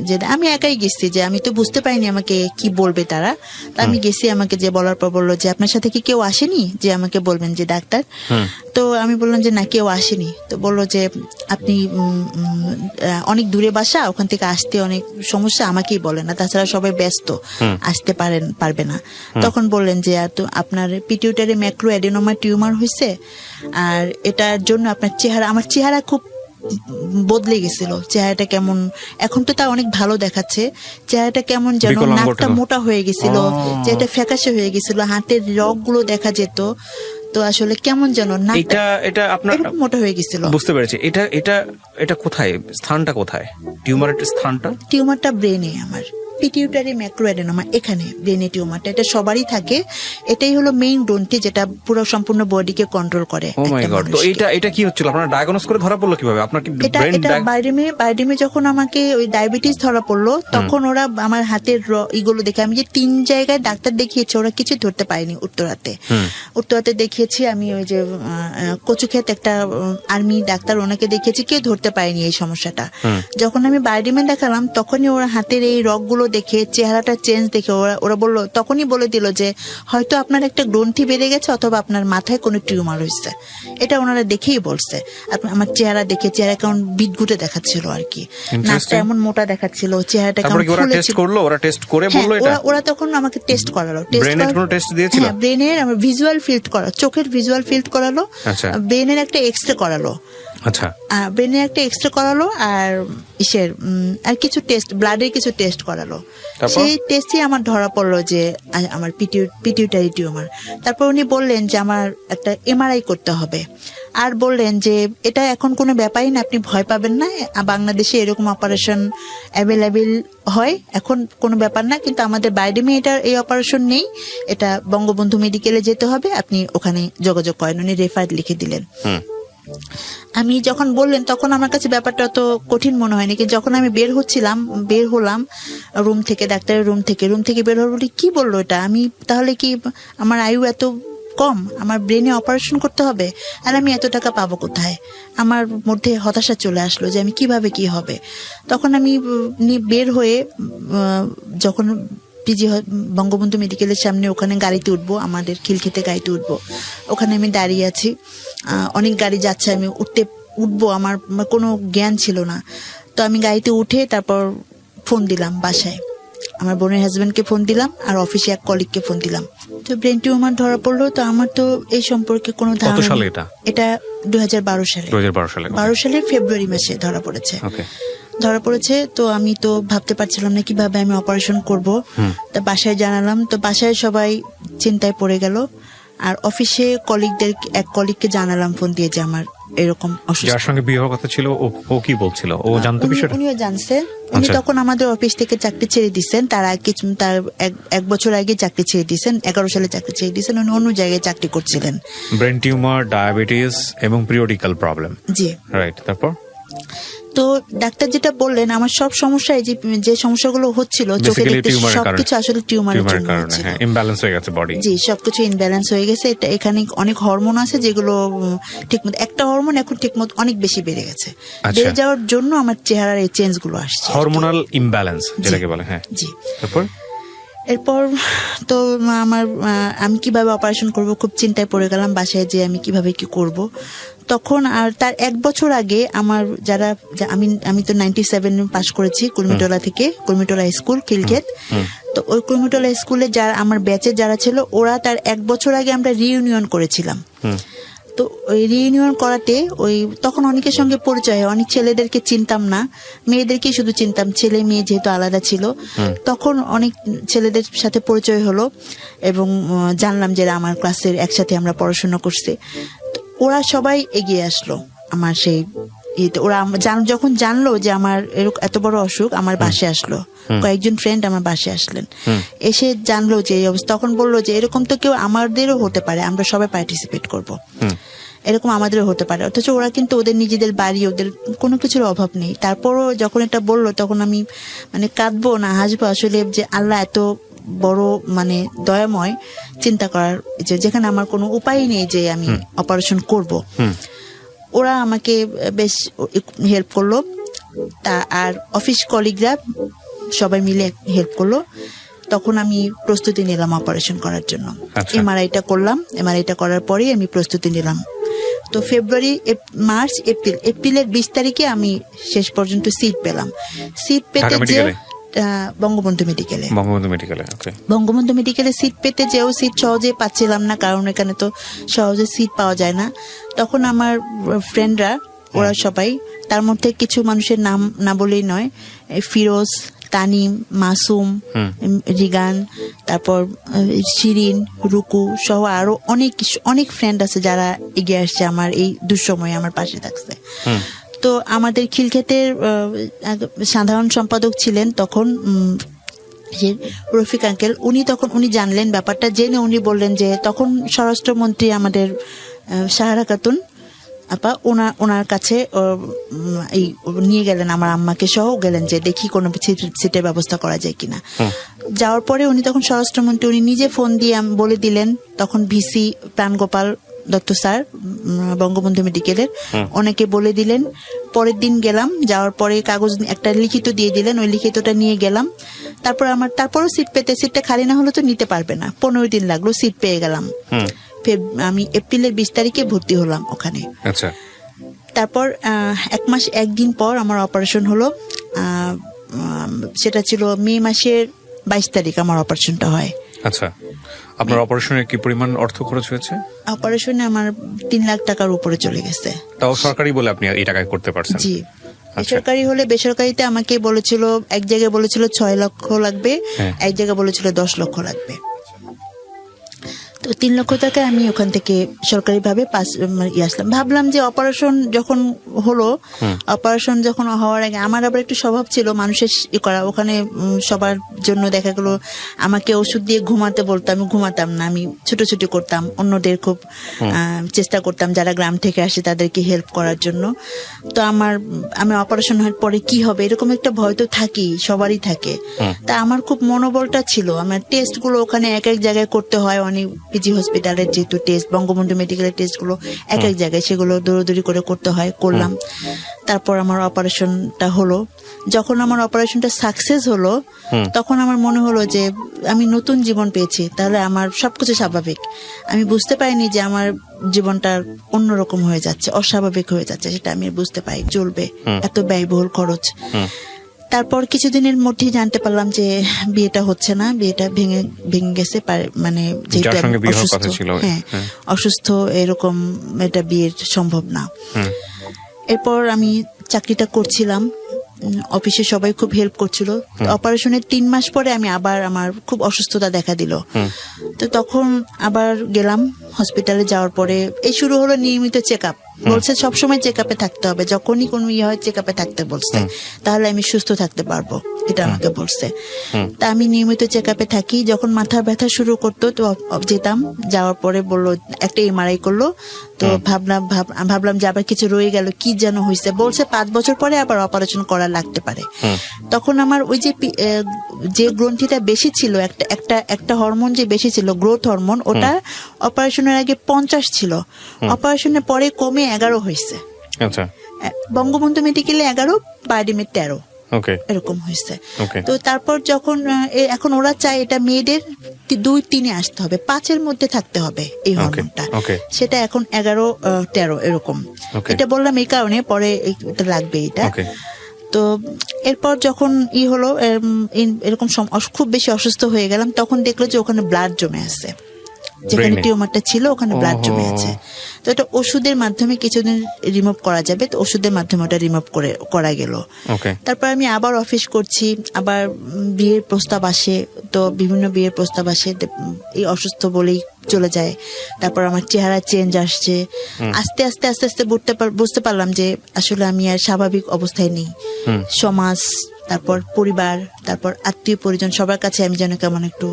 যে আমি একাই গেছি, যে আমি তো বুঝতে পারিনি আমাকে কি বলবে তারা। তা আমি গেছি, আমাকে যে বলার পর বললো যে আপনার সাথে কি কেউ আসেনি যে আমাকে বলবেন যে ডাক্তার। তো আমি বললাম যে না, কেউ আসেনি। তো বললো যে আপনি অনেক দূরে বাসা, ওখান থেকে আসতে অনেক সমস্যা, আমাকেই বলেন না, তাছাড়া সবাই ব্যস্ত, আসতে পারবে না। তখন বললেন যে আপনার পিটিউটারি ম্যাক্রো অ্যাডেনোমা টিউমার হয়েছে, আর এটার জন্য আপনার আমার চেহারা খুব বদলে গেছিল। চেহারাটা কেমন, এখন তো তা অনেক ভালো দেখাচ্ছে, চেহারাটা কেমন যেন, নাকটা মোটা হয়ে গেছিল, চেহারাটা ফ্যাকাশে হয়ে গেছিল, হাতের রগ গুলো দেখা যেত। তো আসলে কেমন যেন এটা আপনার মোটা হয়ে গেছিল। বুঝতে পেরেছি। এটা কোথায়, স্থানটা কোথায় টিউমারের স্থানটা? টিউমারটা ব্রেনে, আমার পিটিউটারি ম্যাক্রোঅ্যাডেনোমা, এখানে ব্রেনে টিউমারটা। এটা সবারই থাকে, এটাই হলো মেইন গ্রন্থি যেটা পুরো সম্পূর্ণ বডিকে কন্ট্রোল করে। ও মাই গড। তো এটা কি হচ্ছিল, আপনারা ডায়াগনোজ করে ধরা পড়লো কিভাবে? আপনার কি এটা বাইরেমে যখন আমাকে ওই ডায়াবেটিস ধরা পড়লো, তখন ওরা আমার হাতের ইগুলো দেখে, আমি যে 3 জায়গায় ডাক্তার দেখিয়েছি, ওরা কিছু ধরতে পারেনি। উত্তরাতে দেখিয়েছি আমি, ওই যে কচুক্ষেত একটা আর্মি ডাক্তার, ওনাকে দেখিয়েছি, কেউ ধরতে পারেনি এই সমস্যাটা। যখন আমি বাইরেমে দেখালাম, তখনই ওরা হাতের এই রগগুলো দেখে, চেহারাটা চেঞ্জ দেখে ওরা বললো, তখনই বলে দিল যে হয়তো আপনার একটা গ্রন্থি বেড়ে গেছে, অথবা আপনার মাথায় কোনো টিউমার হয়েছে। এটা ওনারা দেখেই বলছে। আমার চেহারা দেখে, চেহারা কেমন বিদঘুটে দেখাচ্ছিল আর কি, নাকটা এমন মোটা দেখাচ্ছিল, চেহারাটা কেমন ফুলেছিল। ওরা তখন আমাকে টেস্ট করালো, ব্রেনের আমার ভিজুয়াল ফিল্ড করা, চোখের ভিজুয়াল ফিল্ড করালো, ব্রেনের একটা এক্সরে করালো। আচ্ছা, ব্রেনের একটা এক্সরে করালো, আর আর কিছু টেস্ট, ব্লাডের কিছু টেস্ট করালো। সেই টেস্টে আমার ধরা পড়লো যে আমার পিটিউটারি টিউমার। তারপর উনি বললেন যে আমার একটা এমআরআই করতে হবে, আর বললেন যে এটা এখন কোনো ব্যাপারই না, আপনি ভয় পাবেন না, বাংলাদেশে এরকম অপারেশন অ্যাভেলেবেল হয়, এখন কোনো ব্যাপার না, কিন্তু আমাদের বাইডেমে এই অপারেশন নেই, এটা বঙ্গবন্ধু মেডিকেলে যেতে হবে, আপনি ওখানে যোগাযোগ করেন। উনি রেফার লিখে দিলেন। আমি যখন বললেন, তখন আমার কাছে ব্যাপারটা অত কঠিন মনে হয়নি, কিন্তু যখন আমি বের হলাম রুম থেকে, ডাক্তারের রুম থেকে বের হল, বলি কি বললো এটা, আমি তাহলে কি আমার আয়ু এত কম, আমার ব্রেনে অপারেশন করতে হবে, আর আমি এত টাকা পাবো কোথায়? আমার মধ্যে হতাশা চলে আসলো যে আমি কিভাবে কি হবে। তখন আমি বের হয়ে যখন বঙ্গবন্ধু মেডিকেলের সামনে, ওখানে গাড়িতে উঠবো, আমাদের খিলক্ষেতে গাড়িতে উঠবো, ওখানে আমি দাঁড়িয়ে আছি, অনেক গাড়ি যাচ্ছে, আমি উঠবো, আমার কোনো জ্ঞান ছিল না। তো আমি গাড়িতে উঠে তারপর ফোন দিলাম বাসায়, আমার বোনের হাজবেন্ডকে ফোন দিলাম, আর অফিসে এক কলিগকে ফোন দিলাম। তো ব্রেন টিউমার ধরা পড়লো। তো আমার তো এই সম্পর্কে কোনো ধারণা নেই। এটা 2012 সালের ফেব্রুয়ারি মাসে ধরা পড়েছে। তো আমি তো ভাবতে পারছিলাম না কিভাবে আমি অপারেশন করব। তা বাসায় জানালাম, তো বাসায় সবাই চিন্তায় পড়ে গেল। আর অফিসে এক কলিগকে জানালাম ফোন দিয়ে যে আমার এরকম অসুস্থ। যার সঙ্গে বিয়ে হওয়ার কথা ছিল, ও কি বলছিল? ও জানতো বিষয়টা? উনিও জানছেন। উনি তখন আমাদের অফিস থেকে চাকরি ছেড়ে দিচ্ছেন, তার এক বছর আগে চাকরি ছেড়ে দিচ্ছেন, 11 সালে চাকরি ছেড়ে দিচ্ছেন, উনি অন্য জায়গায় চাকরি করছিলেন। ব্রেন টিউমার, ডায়াবেটিস এবং পিরিয়ডিক্যাল প্রবলেম। জি, রাইট। তারপর তো ডাক্তার যেটা বললেন, আমার সব সমস্যায় যে সমস্যাগুলো হচ্ছিল চোখে দেখতে, সবকিছু আসলে টিউমারের জন্য হচ্ছিল। ইমব্যালেন্স হয়ে গেছে বডি। জি, সবকিছু ইমব্যালেন্স হয়ে গেছে। এখানে অনেক হরমোন আছে যেগুলো ঠিকমতো, একটা হরমোন এখন ঠিকমতো অনেক বেশি বেড়ে গেছে, বেড়ে যাওয়ার জন্য আমার চেহারার এই চেঞ্জ গুলো আসছে, হরমোনাল ইমব্যালেন্স যেটাকে বলে। হ্যাঁ, জি। এরপর তো আমি কিভাবে অপারেশন করব খুব চিন্তায় পড়ে গেলাম, বাসায় যে আমি কিভাবে কি করব। তখন আর তার 1 বছর আগে আমার আমি তো 97 পাস করেছি কুর্মিটোলা স্কুল খিলক্ষেত। তো ওই কুর্মিটোলা স্কুলে যারা আমার ব্যাচে যারা ছিল, ওরা তার 1 বছর আগে আমরা রিইউনিয়ন করেছিলাম। তো ওই রিইউনিয়ন করাতে ওই তখন অনেকের সঙ্গে পরিচয় হয়, অনেক ছেলেদেরকে চিনতাম না, মেয়েদেরকেই শুধু চিনতাম, ছেলে মেয়ে যেহেতু আলাদা ছিল। তখন অনেক ছেলেদের সাথে পরিচয় হলো এবং জানলাম যে আমার ক্লাসের একসাথে আমরা পড়াশোনা করছি। ওরা সবাই এগিয়ে আসলো আমার সেই ওরা যখন জানলো যে আমার এত বড় অসুখ, আমার বাসে আসলো, কয়েকজন ফ্রেন্ড আমার বাসে আসলেন, এসে জানলো যে এই অবস্থা। তখন বললো যে এরকম তো কেউ আমাদেরও হতে পারে, আমরা সবাই পার্টিসিপেট করব, এরকম আমাদেরও হতে পারে। অথচ ওরা কিন্তু ওদের নিজেদের বাড়ি, ওদের কোনো কিছুর অভাব নেই। তারপরও যখন এটা বললো তখন আমি মানে কাঁদবো না হাসবো আসলে, যে আল্লাহ এত বড় মানে দয়াময়, চিন্তা করার যেখানে আমার কোনো উপায় নেই যে আমি অপারেশন করব। ওরা আমাকে বেশ হেল্প করলো, তা আর অফিস কলিগরা সবাই মিলে হেল্প করলো। তখন আমি প্রস্তুতি নিলাম অপারেশন করার জন্য। এমআরআইটা করলাম, এমআরআইটা করার পরেই আমি প্রস্তুতি নিলাম। তো ফেব্রুয়ারি, মার্চ, এপ্রিলের 20 তারিখে আমি শেষ পর্যন্ত সিট পেলাম। সিট পেতে যে বঙ্গবন্ধু মেডিকেলে সিট পেতে যেও সিট সহজে পাচ্ছিলাম না, কারণ এখানে তো সহজে সিট পাওয়া যায় না। তখন আমার ফ্রেন্ডরা, ওরা সবাই, তার মধ্যে কিছু মানুষের নাম না বলেই নয়, ফিরোজ, তানিম, মাসুম, রিগান, তারপর শিরিন, রুকু সহ আরো অনেক ফ্রেন্ড আছে যারা এগিয়ে আসছে আমার এই দুঃসময়ে আমার পাশে থাকছে। তো আমাদের খিলক্ষেতের সাধারণ সম্পাদক ছিলেন তখন রফিক আঙ্কেল। উনি জানলেন ব্যাপারটা, জেনে উনি বললেন যে, তখন স্বরাষ্ট্রমন্ত্রী আমাদের সাহারা খাতুন আপা, ওনার কাছে নিয়ে গেলেন আমার আম্মাকে সহ, গেলেন যে দেখি কোনো সিটের ব্যবস্থা করা যায় কিনা। যাওয়ার পরে উনি তখন স্বরাষ্ট্রমন্ত্রী, উনি নিজে ফোন দিয়ে বলে দিলেন, তখন ভিসি প্রাণগোপাল দত্ত স্যার বঙ্গবন্ধু মেডিকেলের, ওনাকে বলে দিলেন। পরের দিন গেলাম, যাওয়ার পরে কাগজ একটা লিখিত দিয়ে দিলেন, ওই লিখিতটা নিয়ে গেলাম। তারপরও সিট পেতে, সিটটা খালি না হলে তো নিতে পারবে না, 15 দিন লাগলো, সিট পেয়ে গেলাম। আমি এপ্রিলের 20 তারিখে ভর্তি হলাম ওখানে। তারপর 1 মাস 1 দিন পর আমার অপারেশন হলো। সেটা ছিল মে মাসের 22 তারিখ আমার অপারেশনটা হয়। আচ্ছা, আপনার অপারেশনের কি পরিমাণ অর্থ খরচ হয়েছে? অপারেশনে আমার 3 লাখ টাকার উপরে চলে গেছে। তাও সরকারি বলে আপনি এই টাকায় করতে পারছেন? জি, বেসরকারি হলে, বেসরকারিতে আমাকে বলেছিল, এক জায়গায় বলেছিল 6 লক্ষ লাগবে, এক জায়গায় বলেছিল 10 লক্ষ লাগবে। তো 3 লক্ষ টাকা আমি ওখান থেকে সরকারি ভাবে আসলাম। ভাবলাম যে অপারেশন যখন হলো, অপারেশন যখন হওয়ার আগে আমার আবার একটু স্বভাব ছিল মানুষের করা, ওখানে সবার জন্য দেখা গেল আমাকে ওষুধ দিয়ে ঘুমাতে বলতো, আমি ঘুমাতাম না, আমি ছুটোছুটি করতাম, অন্যদের খুব চেষ্টা করতাম যারা গ্রাম থেকে আসে তাদেরকে হেল্প করার জন্য। তো আমি অপারেশন হওয়ার পরে কি হবে এরকম একটা ভয় তো থাকেই, সবারই থাকে। তা আমার খুব মনোবলটা ছিল। আমার টেস্ট গুলো ওখানে এক এক জায়গায় করতে হয়, অনেক পিজি হসপিটালের যেহেতু টেস্ট, বঙ্গবন্ধু মেডিকেলের টেস্ট গুলো এক এক জায়গায়, সেগুলো দৌড়াদৌড়ি করে করতে হয়, করলাম। তারপর আমার অপারেশনটা হলো। যখন আমার অপারেশনটা সাকসেস হলো, তখন আমার মনে হলো যে আমি নতুন জীবন পেয়েছি, তাহলে আমার সবকিছু স্বাভাবিক। আমি বুঝতে পারিনি যে আমার জীবনটা অন্যরকম হয়ে যাচ্ছে, অস্বাভাবিক হয়ে যাচ্ছে, সেটা আমি বুঝতে পারি। চলবে, এত ব্যয়বহুল খরচ। তারপর কিছুদিনের মধ্যেই জানতে পারলাম যে বিয়েটা হচ্ছে না, বিয়েটা ভেঙে গেছে, মানে অসুস্থ, এরকম এটা বিয়ের সম্ভব না। এরপর আমি চাকরিটা করছিলাম, অফিসে সবাই খুব হেল্প করছিল। অপারেশনের 3 মাস পরে আমার খুব অসুস্থতা দেখা দিল। তো তখন আবার গেলাম হসপিটালে। যাওয়ার পরে এই শুরু হলো নিয়মিত চেক আপ। বলছে সবসময় চেক আপে থাকতে হবে, যখনই কোনো হয় চেক আপে থাকতে বলছে, তাহলে আমি সুস্থ থাকতে পারবো, এটা আমাকে বলছে। তা আমি নিয়মিত চেক আপে থাকি। যখন মাথা ব্যথা শুরু করতো তো যেতাম, যাওয়ার পরে বললো একটা এমআরআই করলো। তো ভাবলাম যে আবার কিছু রয়ে গেল, কি যেন হয়েছে। বলছে 5 বছর পরে আবার অপারেশন করা লাগতে পারে। তখন আমার ওই যে গ্রন্থিটা বেশি ছিল, একটা হরমোন যে বেশি ছিল, গ্রোথ হরমোন, ওটা অপারেশনের আগে 50 ছিল, অপারেশনের পরে কমে 11 হয়েছে। বঙ্গবন্ধু মেডিকেলে 11, বারডিমে 13, এরকম হয়েছে। তো তারপর যখন এখন ওরা চায় এটা মেয়েদের 2-3 আসতে হবে, 5-এর মধ্যে থাকতে হবে এই হরমোনটা, সেটা এখন 11-13 এরকম। এটা বললাম এই কারণে, পরে এটা লাগবে এটা। তো এরপর যখন হলো এরকম খুব বেশি অসুস্থ হয়ে গেলাম, তখন দেখলো যে ওখানে ব্লাড জমে আছে। যেখানে টিউমারটা ছিল ওখানে ব্লাড জমে আছে। তো এটা ওষুধের মাধ্যমে কিছুদিন রিমুভ করা যাবে, তো ওষুধের মাধ্যমে ওটা রিমুভ করা গেল। তারপর আমি আবার অফিস করছি, আবার বিয়ের প্রস্তাব আসে, তো বিভিন্ন বিয়ের প্রস্তাব আসে, এই অসুস্থ বলেই চলে যায়। তারপর আমার চেহারা চেঞ্জ আসছে, আস্তে আস্তে আস্তে আস্তে বুঝতে পারলাম যে আসলে আমি আর স্বাভাবিক অবস্থায় নেই। সমাজ, তারপর পরিবার, তারপর আত্মীয় পরিজন, সবার কাছে আমি যেন কেমন একটু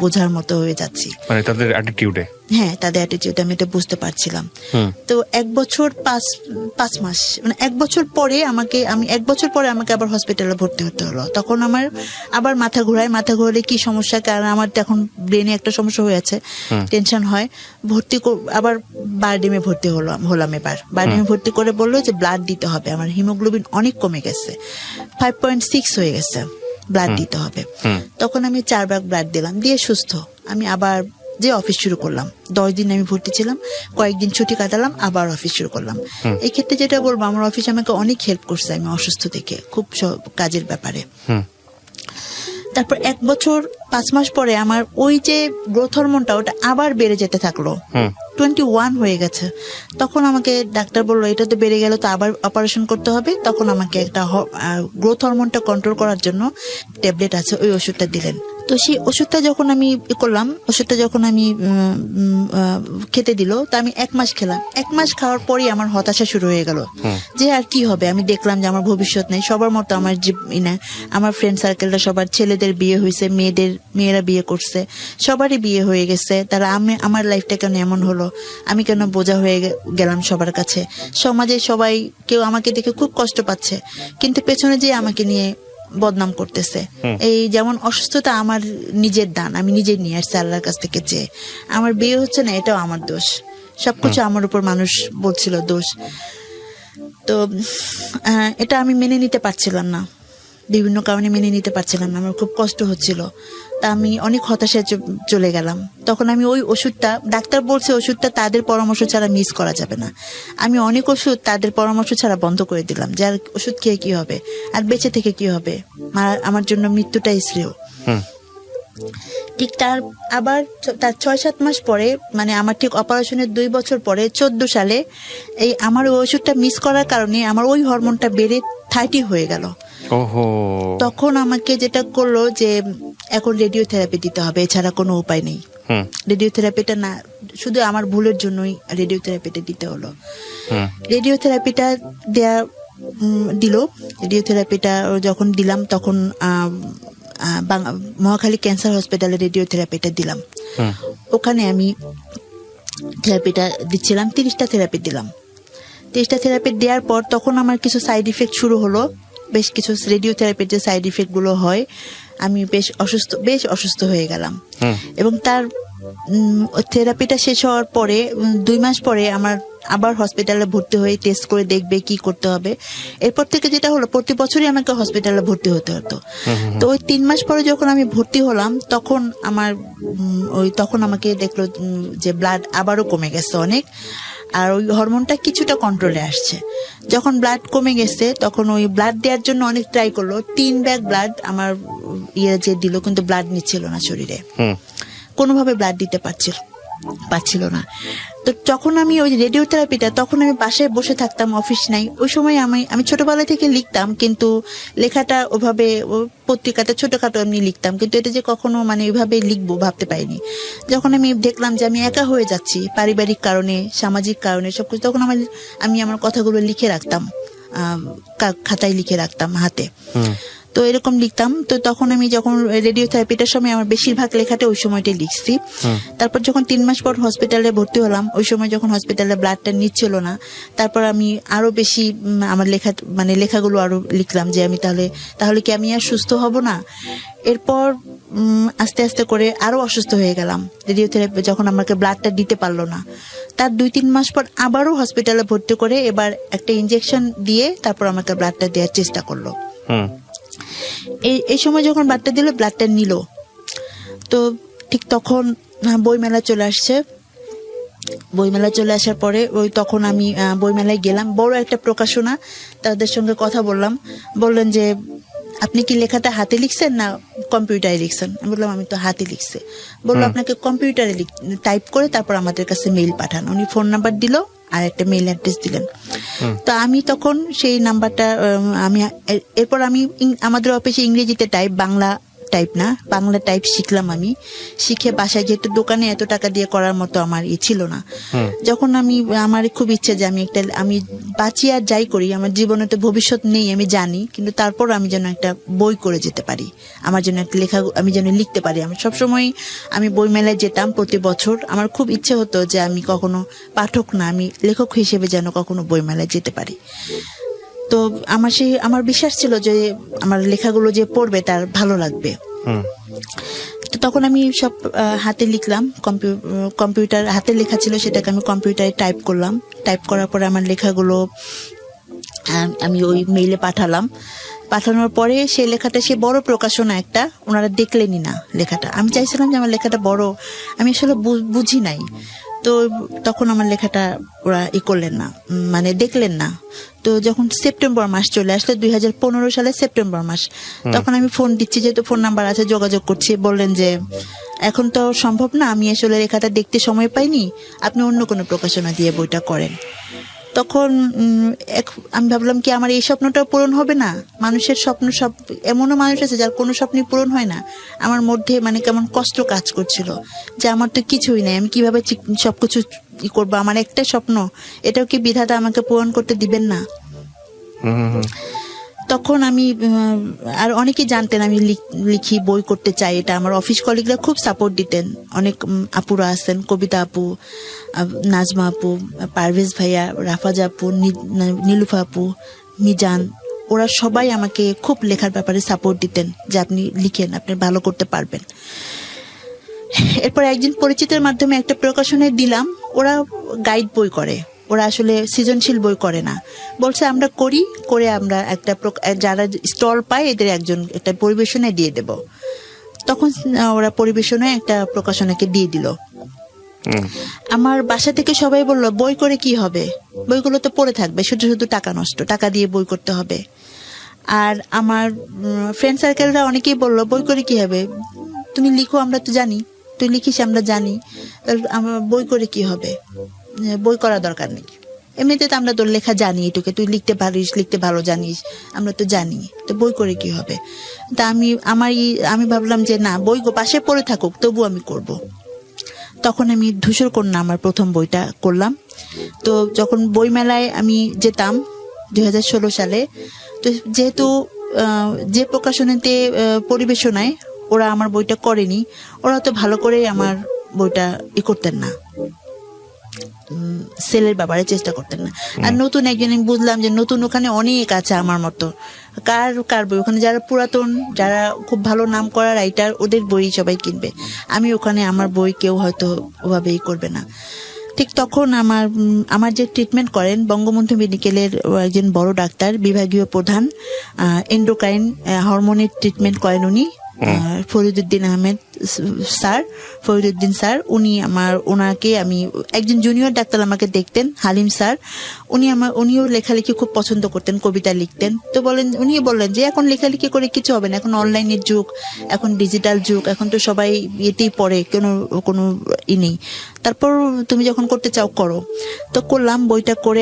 বোঝার মতো হয়ে যাচ্ছি, মানে তাদের অ্যাটিটিউডে। হ্যাঁ, তাদের অ্যাটিটিউডে আমি এটা বুঝতে পারছিলাম। তো 1 বছর 5 মাস, মানে 1 বছর পরে আমাকে আবার হসপিটালে ভর্তি হতে হলো। তখন আমার আবার মাথা ঘুরলে কি সমস্যা, কারণ আমার তো এখন ব্রেনে একটা সমস্যা হয়ে আছে, টেনশন হয়। আবার বারডিমে ভর্তি হলাম। এবার বারডিমে ভর্তি করে বললো যে ব্লাড দিতে হবে, আমার হিমোগ্লোবিন অনেক কমে গেছে, 5.6 হয়ে গেছে, ব্লাড দিতে হবে। তখন আমি 4 ভাগ ব্লাড দিলাম, দিয়ে সুস্থ আমি আবার যে অফিস শুরু করলাম। 10 দিন আমি ভর্তি ছিলাম, কয়েকদিন ছুটি কাটালাম, আবার অফিস শুরু করলাম। এই ক্ষেত্রে যেটা বলবো, আমার অফিস আমাকে অনেক হেল্প করছে আমি অসুস্থ থেকে, খুব কাজের ব্যাপারে। তারপর 1 বছর 5 মাস পরে আমার ওই যে গ্রোথ হরমোনটা ওটা আবার বেড়ে যেতে থাকলো, 21 হয়ে গেছে। তখন আমাকে ডাক্তার বললো এটা তো বেড়ে গেল, তো আবার অপারেশন করতে হবে। তখন আমাকে একটা গ্রোথ হরমোনটা কন্ট্রোল করার জন্য ট্যাবলেট আছে, ওই ওষুধটা দিলেন। তো সেই ওষুধটা যখন আমি করলাম, ওষুধটা যখন আমি খেতে দিল, তো আমি 1 মাস খেলাম। 1 মাস খাওয়ার পরই আমার হতাশা শুরু হয়ে গেল যে আর কি হবে। আমি দেখলাম যে আমার ভবিষ্যৎ নেই, সবার মতো আমার ফ্রেন্ড সার্কেলটা সবার ছেলেদের বিয়ে হয়েছে, মেয়েরা বিয়ে করছে, সবারই বিয়ে হয়ে গেছে। তারা আমার লাইফটা কেন এমন হলো, আমি কেন বোঝা হয়ে গেলাম সবার কাছে। সমাজে সবাই কেউ আমাকে দেখে খুব কষ্ট পাচ্ছে, কিন্তু পেছনে যে আমাকে নিয়ে বদনাম করতেছে। এই যেমন অসুস্থতা আমার নিজের দান, আমি নিজে নিয়ে আসছি আল্লাহর কাছ থেকে চেয়ে। আমার বিয়ে হচ্ছে না, এটাও আমার দোষ, সবকিছু আমার উপর মানুষ বলছিল দোষ। তো এটা আমি মেনে নিতে পারছিলাম না, বিভিন্ন কারণে মেনে নিতে পারছিলাম না, আমার খুব কষ্ট হচ্ছিল। তা আমি অনেক হতাশায় চলে গেলাম। তখন আমি ওই ওষুধটা, ডাক্তার বলছে ওষুধটা তাদের পরামর্শ ছাড়া মিস করা যাবে না। আমি অনেক ওষুধ তাদের পরামর্শ ছাড়া বন্ধ করে দিলাম, যে আর ওষুধ খেয়ে কি হবে, আর বেঁচে থেকে কি হবে, আমার জন্য মৃত্যুটাই শ্রেয়। ঠিক তার 6-7 মাস পরে, মানে আমার ঠিক অপারেশনের 2 বছর পরে 14 সালে এই আমার ওই ওষুধটা মিস করার কারণে আমার ওই হরমোনটা বেড়ে 30 হয়ে গেল। তখন আমাকে যেটা করলো যে এখন রেডিওথেরাপি দিতে হবে, এছাড়া কোনো উপায় নেই। রেডিওথেরাপিটা না, শুধু আমার ভুলের জন্যই রেডিওথেরাপিটা দিতে হলো। রেডিওথেরাপিটা রেডিওথেরাপিটা যখন দিলাম, তখন মহাখালী ক্যান্সার হসপিটালে রেডিওথেরাপিটা দিলাম। ওখানে আমি থেরাপিটা দিচ্ছিলাম, 30টা থেরাপি দিলাম। 30টা থেরাপি দেওয়ার পর তখন আমার কিছু সাইড ইফেক্ট শুরু হলো, বেশ কিছু রেডিওথেরাপির যে সাইড ইফেক্ট গুলো হয়, আমি বেশ অসুস্থ হয়ে গেলাম। এবং তার থেরাপিটা শেষ হওয়ার পরে 2 মাস পরে আমার আবার হসপিটালে ভর্তি হয়ে টেস্ট করে দেখবে কি করতে হবে। এরপর থেকে যেটা হলো, প্রতি বছরই আমাকে হসপিটালে ভর্তি হতে হতো। তো ওই 3 মাস পরে যখন আমি ভর্তি হলাম, তখন আমাকে দেখলো যে ব্লাড আবারও কমে গেছে অনেক, আর ওই হরমোনটা কিছুটা কন্ট্রোলে আসছে। যখন ব্লাড কমে গেছে, তখন ওই ব্লাড দেওয়ার জন্য অনেক ট্রাই করলো। 3 ব্যাগ ব্লাড আমার যে দিল, কিন্তু ব্লাড নিচ্ছিল না শরীরে, কোনোভাবে ব্লাড দিতে পারছিল না। তো যখন আমি ওই রেডিওথেরাপিটা, তখন আমি বাসায় বসে থাকতাম, অফিস নাই। ওই সময় আমি ছোটবেলা থেকে লিখতাম, কিন্তু লেখাটা ওভাবে পত্রিকাতে ছোটখাটো এমনি লিখতাম, কিন্তু এটা যে কখনো মানে ওইভাবে লিখবো ভাবতে পারিনি। যখন আমি দেখলাম যে আমি একা হয়ে যাচ্ছি, পারিবারিক কারণে, সামাজিক কারণে, সবকিছু, তখন আমি আমার কথাগুলো লিখে রাখতাম, খাতায় লিখে রাখতাম হাতে। তো এরকম লিখতাম। তো তখন আমি যখন রেডিওথেরাপিটার সময় আমার বেশিরভাগ লেখাটা ওই সময়টাই লিখছি। তারপর যখন 3 মাস পর হসপিটালে ভর্তি হলাম, ওই সময় যখন হসপিটালে ব্লাডটা নিচ্ছিল না, তারপর আমি আরো বেশি আমার লেখাগুলো আরো লিখলাম যে আমি তাহলে কি আমি আর সুস্থ হব না। এরপর আস্তে আস্তে করে আরো অসুস্থ হয়ে গেলাম। রেডিওথেরাপি যখন আমাকে ব্লাডটা দিতে পারলো না, তার 2-3 মাস পর আবারও হসপিটালে ভর্তি করে এবার একটা ইনজেকশন দিয়ে তারপর আমাকে ব্লাডটা দেওয়ার চেষ্টা করলো। এই সময় যখন ব্লাডটা দিল, ব্লাডটা নিল, তো ঠিক তখন বইমেলা চলে আসছে। বইমেলা চলে আসার পরে তখন আমি বইমেলায় গেলাম, বড় একটা প্রকাশনা, তাদের সঙ্গে কথা বললাম। বললেন যে আপনি কি লেখাটা হাতে লিখছেন না কম্পিউটারে লিখছেন? আমি বললাম আমি তো হাতে লিখছি। বললো আপনাকে কম্পিউটারে টাইপ করে তারপর আমাদের কাছে মেইল পাঠান। উনি ফোন নাম্বার দিল আর একটা মেইল অ্যাড্রেস দিলেন। তো আমি তখন সেই নাম্বারটা এরপর আমি আমাদের অফিসে ইংরেজিতে টাইপ, বাংলা টাইপ না, বাংলা টাইপ শিখলাম। আমি শিখে বাসায়, যেহেতু দোকানে এত টাকা দিয়ে করার মতো আমার ছিল না, যখন আমার খুব ইচ্ছে যে আমি বাঁচি আর যাই করি, আমার জীবনে তো ভবিষ্যৎ নেই আমি জানি, কিন্তু তারপর আমি যেন একটা বই করে যেতে পারি, আমার জন্য একটা লেখা আমি যেন লিখতে পারি। আমি সবসময় আমি বই মেলায় যেতাম প্রতি বছর। আমার খুব ইচ্ছে হতো যে আমি কখনো পাঠক না, আমি লেখক হিসেবে যেন কখনো বই মেলায় যেতে পারি। তো আমার বিশ্বাস ছিল যে আমার লেখাগুলো যে পড়বে তার ভালো লাগবে। তো তখন আমি সব হাতে লিখলাম, কম্পিউটার হাতে লেখা ছিল, সেটাকে আমি কম্পিউটারে টাইপ করলাম। টাইপ করার পরে আমার লেখাগুলো আমি ওই মেইলে পাঠালাম। পাঠানোর পরে সেই লেখাটা, সে বড় প্রকাশনা একটা, ওনারা দেখলেনই না লেখাটা। আমি চাইছিলাম যে আমার লেখাটা বড়, আমি আসলে বুঝি নাই। তো তখন আমার লেখাটা ওরা করলেন না, মানে দেখলেন না। তো যখন সেপ্টেম্বর মাস চলে আসলো, 2015 সালে সেপ্টেম্বর মাস, তখন আমি ফোন দিচ্ছি, যেহেতু ফোন নাম্বার আছে, যোগাযোগ করছি। বললেন যে এখন তো সম্ভব না, আমি আসলে লেখাটা দেখতে সময় পাইনি, আপনি অন্য কোনো প্রকাশনা দিয়ে বইটা করেন। তখন আমি ভাবলাম কি আমার এই স্বপ্নটা পূরণ হবে না? মানুষের স্বপ্ন, সব এমনও মানুষ আছে যার কোনো স্বপ্নই পূরণ হয় না। আমার মধ্যে মানে কেমন কষ্ট কাজ করছিল যে আমার তো কিছুই নাই, আমি কিভাবে সবকিছু করবো? আমার একটা স্বপ্ন, এটাও কি বিধাতা আমাকে পূরণ করতে দিবেন না? তখন আমি, আর অনেকেই জানতেন আমি লিখি, বই করতে চাই, এটা আমার অফিস কলিগরা খুব সাপোর্ট দিতেন। অনেক আপুরা আছেন, কবিতা আপু, নাজমা আপু, পারভেজ ভাইয়া, রাফাজা আপু, নীলুফা আপু, মিজান, ওরা সবাই আমাকে খুব লেখার ব্যাপারে সাপোর্ট দিতেন যে আপনি লিখেন, আপনি ভালো করতে পারবেন। এরপর একজন পরিচিতের মাধ্যমে একটা প্রকাশনে দিলাম। ওরা গাইড বই করে, ওরা আসলে সৃজনশীল বই করে না। বলছে আমরা করে আমরা একটা যারা স্টল পায় এদের একটা পরিবেশনায় দিয়ে দেব। তখন ওরা পরিবেশনায় একটা প্রকাশনাকে দিয়ে দিল। আমার বাসা থেকে সবাই বলল বই করে কি হবে, বইগুলো তো পড়ে থাকবে, শুধু শুধু টাকা নষ্ট, টাকা দিয়ে বই করতে হবে। আর আমার ফ্রেন্ড সার্কেলরা অনেকেই বলল বই করে কি হবে, তুমি লিখো, আমরা তো জানি, তুই লিখিস আমরা জানি, আমার বই করে কি হবে, বই করা দরকার নেই, এমনিতে তো আমরা তোর লেখা জানি, এটুকে তুই লিখতে পারিস, লিখতে ভালো জানিস, আমরা তো জানি, তো বই করে কি হবে। তা আমি ভাবলাম যে না, বই পাশে পড়ে থাকুক, তবু আমি করব। তখন আমি ধূসর কন্যা আমার প্রথম বইটা করলাম। তো যখন বই মেলায় আমি যেতাম 2016 সালে, তো যেহেতু যে প্রকাশনীতে পরিবেশনায় ওরা আমার বইটা করেনি, ওরা তো ভালো করে আমার বইটা করতেন না, সেলের ব্যাপারে চেষ্টা করতেন না। আর নতুন একজন, আমি বুঝলাম যে নতুন ওখানে অনেক আছে আমার মতো, কার বই ওখানে, যারা পুরাতন, যারা খুব ভালো নাম করা রাইটার, ওদের বই সবাই কিনবে, আমি ওখানে আমার বই কেউ হয়তো ওভাবেই করবে না। ঠিক তখন আমার যে ট্রিটমেন্ট করেন বঙ্গবন্ধু মেডিকেলের একজন বড় ডাক্তার, বিভাগীয় প্রধান, এন্ডোক্রাইন হরমোনের ট্রিটমেন্ট করেন উনি, ফরিদুদ্দিন স্যার, ওনাকে আমি একজন জুনিয়র ডাক্তার আমাকে দেখতেন, হালিম স্যার, উনিও লেখালেখি খুব পছন্দ করতেন, কবিতা লিখতেন। তো উনি বললেন যে এখন লেখালেখি করে কিছু হবে না, এখন অনলাইনের যুগ, এখন ডিজিটাল যুগ, এখন তো সবাই এতেই পড়ে, কোনো নেই, তারপর তুমি যখন করতে চাও করো। তো করলাম বইটা করে।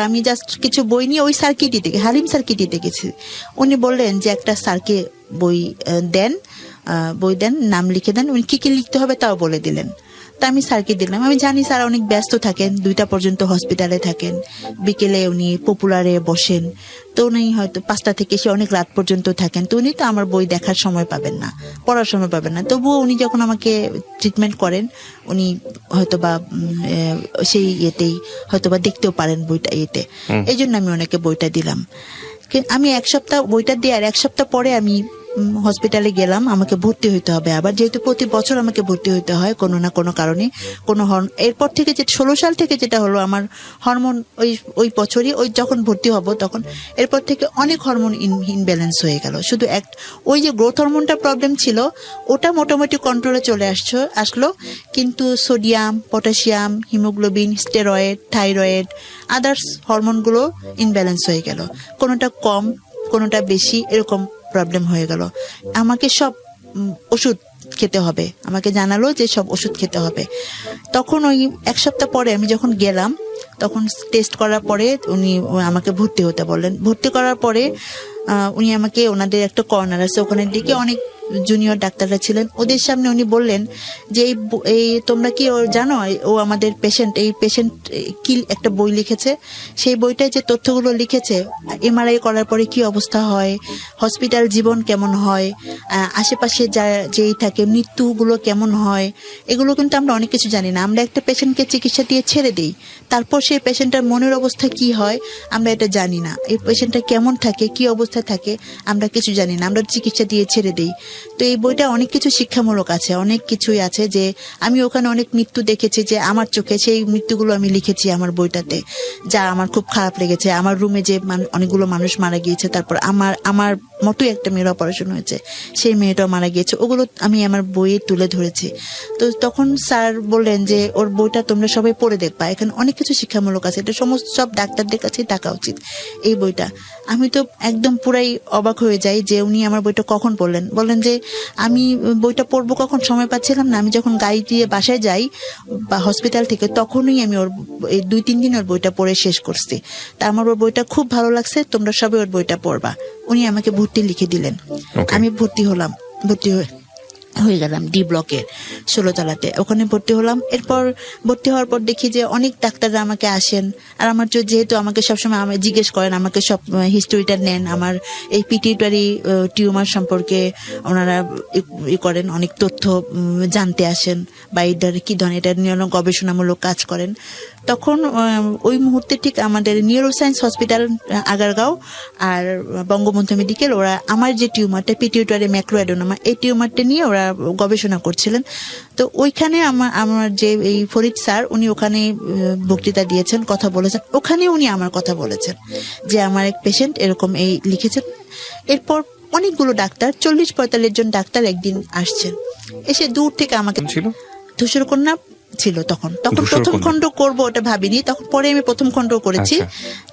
আমি জাস্ট কিছু বই নিয়ে ওই স্যারকে দিতে, হালিম স্যারকে দিতে গেছি। উনি বললেন যে একটা স্যারকে বই দেন, নাম লিখে দেন, উনি কি লিখতে হবে তাও বলে দিলেন। তা আমি স্যারকে দিলাম। আমি জানি স্যার অনেক ব্যস্ত থাকেন, 2টা পর্যন্ত হসপিটালে থাকেন, বিকেলে উনি পপুলারে বসেন, তো উনি হয়তো 5টা থেকে সে অনেক রাত পর্যন্ত থাকেন, তো উনি তো আমার বই দেখার সময় পাবেন না, পড়ার সময় পাবেন না। তবুও উনি যখন আমাকে ট্রিটমেন্ট করেন, উনি হয়তোবা সেই ইয়েতেই হয়তোবা দেখতেও পারেন বইটা, এই জন্য আমি ওনাকে বইটা দিলাম। আমি 1 সপ্তাহ বইটা দিয়ে, আর 1 সপ্তাহ পরে আমি হসপিটালে গেলাম, আমাকে ভর্তি হইতে হবে আবার, যেহেতু প্রতি বছর আমাকে ভর্তি হইতে হয় কোনো না কোনো কারণে, এরপর থেকে 16 সাল থেকে যেটা হলো, আমার হরমোন ওই বছরই যখন ভর্তি হব, তখন এরপর থেকে অনেক হরমোন ইনব্যালেন্স হয়ে গেল। শুধু ওই যে গ্রোথ হরমোনটা প্রবলেম ছিল, ওটা মোটামুটি কন্ট্রোলে চলে আসলো, কিন্তু sodium, potassium, haemoglobin, steroid, thyroid, others হরমোনগুলো ইনব্যালেন্স হয়ে গেল, কোনোটা কম, কোনোটা বেশি, এরকম প্রবলেম হয়ে গেল। আমাকে সব ওষুধ খেতে হবে, আমাকে জানালো যে সব ওষুধ খেতে হবে। তখন ওই 1 সপ্তাহ পরে আমি যখন গেলাম, তখন টেস্ট করার পরে উনি আমাকে ভর্তি হতে বললেন। ভর্তি করার পরে উনি আমাকে, ওনাদের একটা কর্নার আছে, ওখানে ডেকে অনেক জুনিয়র ডাক্তাররা ছিলেন, ওদের সামনে উনি বললেন যে এই তোমরা কি জানো ও আমাদের পেশেন্ট, এই পেশেন্ট কি একটা বই লিখেছে, সেই বইটায় যে তথ্যগুলো লিখেছে, এমআরআই করার পরে কি অবস্থা হয়, হসপিটাল জীবন কেমন হয়, আশেপাশে যেই থাকে মৃত্যুগুলো কেমন হয়, এগুলো কিন্তু আমরা অনেক কিছু জানি না। আমরা একটা পেশেন্টকে চিকিৎসা দিয়ে ছেড়ে দিই, তারপর সেই পেশেন্টের মনের অবস্থা কি হয় আমরা এটা জানি না। এই পেশেন্টটা কেমন থাকে, কি অবস্থায় থাকে আমরা কিছু জানি না, আমরা চিকিৎসা দিয়ে ছেড়ে দিই। তো এই বইটা অনেক কিছু শিক্ষামূলক আছে, অনেক কিছুই আছে, যে আমি ওখানে অনেক মৃত্যু দেখেছি, যে আমার চোখে সেই মৃত্যুগুলো আমি লিখেছি আমার বইটাতে, যা আমার খুব খারাপ লেগেছে। আমার রুমে যে অনেকগুলো মানুষ মারা গিয়েছে, তারপর আমার মতোই একটা মেয়ের অপারেশন হয়েছে, সেই মেয়েটাও মারা গিয়েছে, ওগুলো আমি আমার বইয়ে তুলে ধরেছি। তো তখন স্যার বললেন যে ওর বইটা তোমরা সবাই পড়ে দেখবা, এখানে অনেক কিছু শিক্ষামূলক আছে, এটা সমস্ত সব ডাক্তারদের কাছেই থাকা উচিত এই বইটা। আমি তো একদম পুরাই অবাক হয়ে যাই যে উনি আমার বইটা কখন বললেন যে আমি বইটা পড়বো কখন, সময় পাচ্ছিলাম না। আমি যখন গাড়ি দিয়ে বাসায় যাই বা হসপিটাল থেকে, তখনই আমি ওর 2-3 দিন ওর বইটা পড়ে শেষ করছি। তা আমার ওর বইটা খুব ভালো লাগছে, তোমরা সবাই ওর বইটা পড়বা। উনি আমাকে ভর্তি লিখে দিলেন, আমি ভর্তি হয়ে গেলাম ডি ব্লকের 16 তলাতে, ওখানে ভর্তি হলাম। এরপর ভর্তি হওয়ার পর দেখি যে অনেক ডাক্তাররা আমাকে আসেন, আর আমার যেহেতু আমাকে সবসময় আমাকে জিজ্ঞেস করেন, আমাকে সব হিস্টোরিটা নেন, আমার এই পিটিউটারি টিউমার সম্পর্কে ওনারা করেন, অনেক তথ্য জানতে আসেন, বা এটার কি ধরনের, এটা নিয়ে অনেক গবেষণামূলক কাজ করেন। তখন ওই মুহূর্তে ঠিক আমাদের নিউরোসায়েন্স হসপিটাল আগারগাঁও আর বঙ্গবন্ধু মেডিকেল, ওরা আমার যে টিউমারটা পিটিউটারি ম্যাক্রোঅ্যাডেনোমা, এই টিউমারটা নিয়ে ওরা গবেষণা করছিলেন। তো ওইখানে আমার যে এই ফরিদ স্যার, উনি ওখানে বক্তৃতা দিয়েছেন, কথা বলেছেন, ওখানে উনি আমার কথা বলেছেন যে আমার এক পেশেন্ট এরকম এই লিখেছেন। এরপর অনেকগুলো ডাক্তার, 40-45 জন ডাক্তার একদিন আসছেন, এসে দূর থেকে আমাকে, ধূসরকন্যা ছিল তখন প্রথম খণ্ড করব ওটা ভাবিনি, তখন পরে আমি প্রথম খণ্ড করেছি।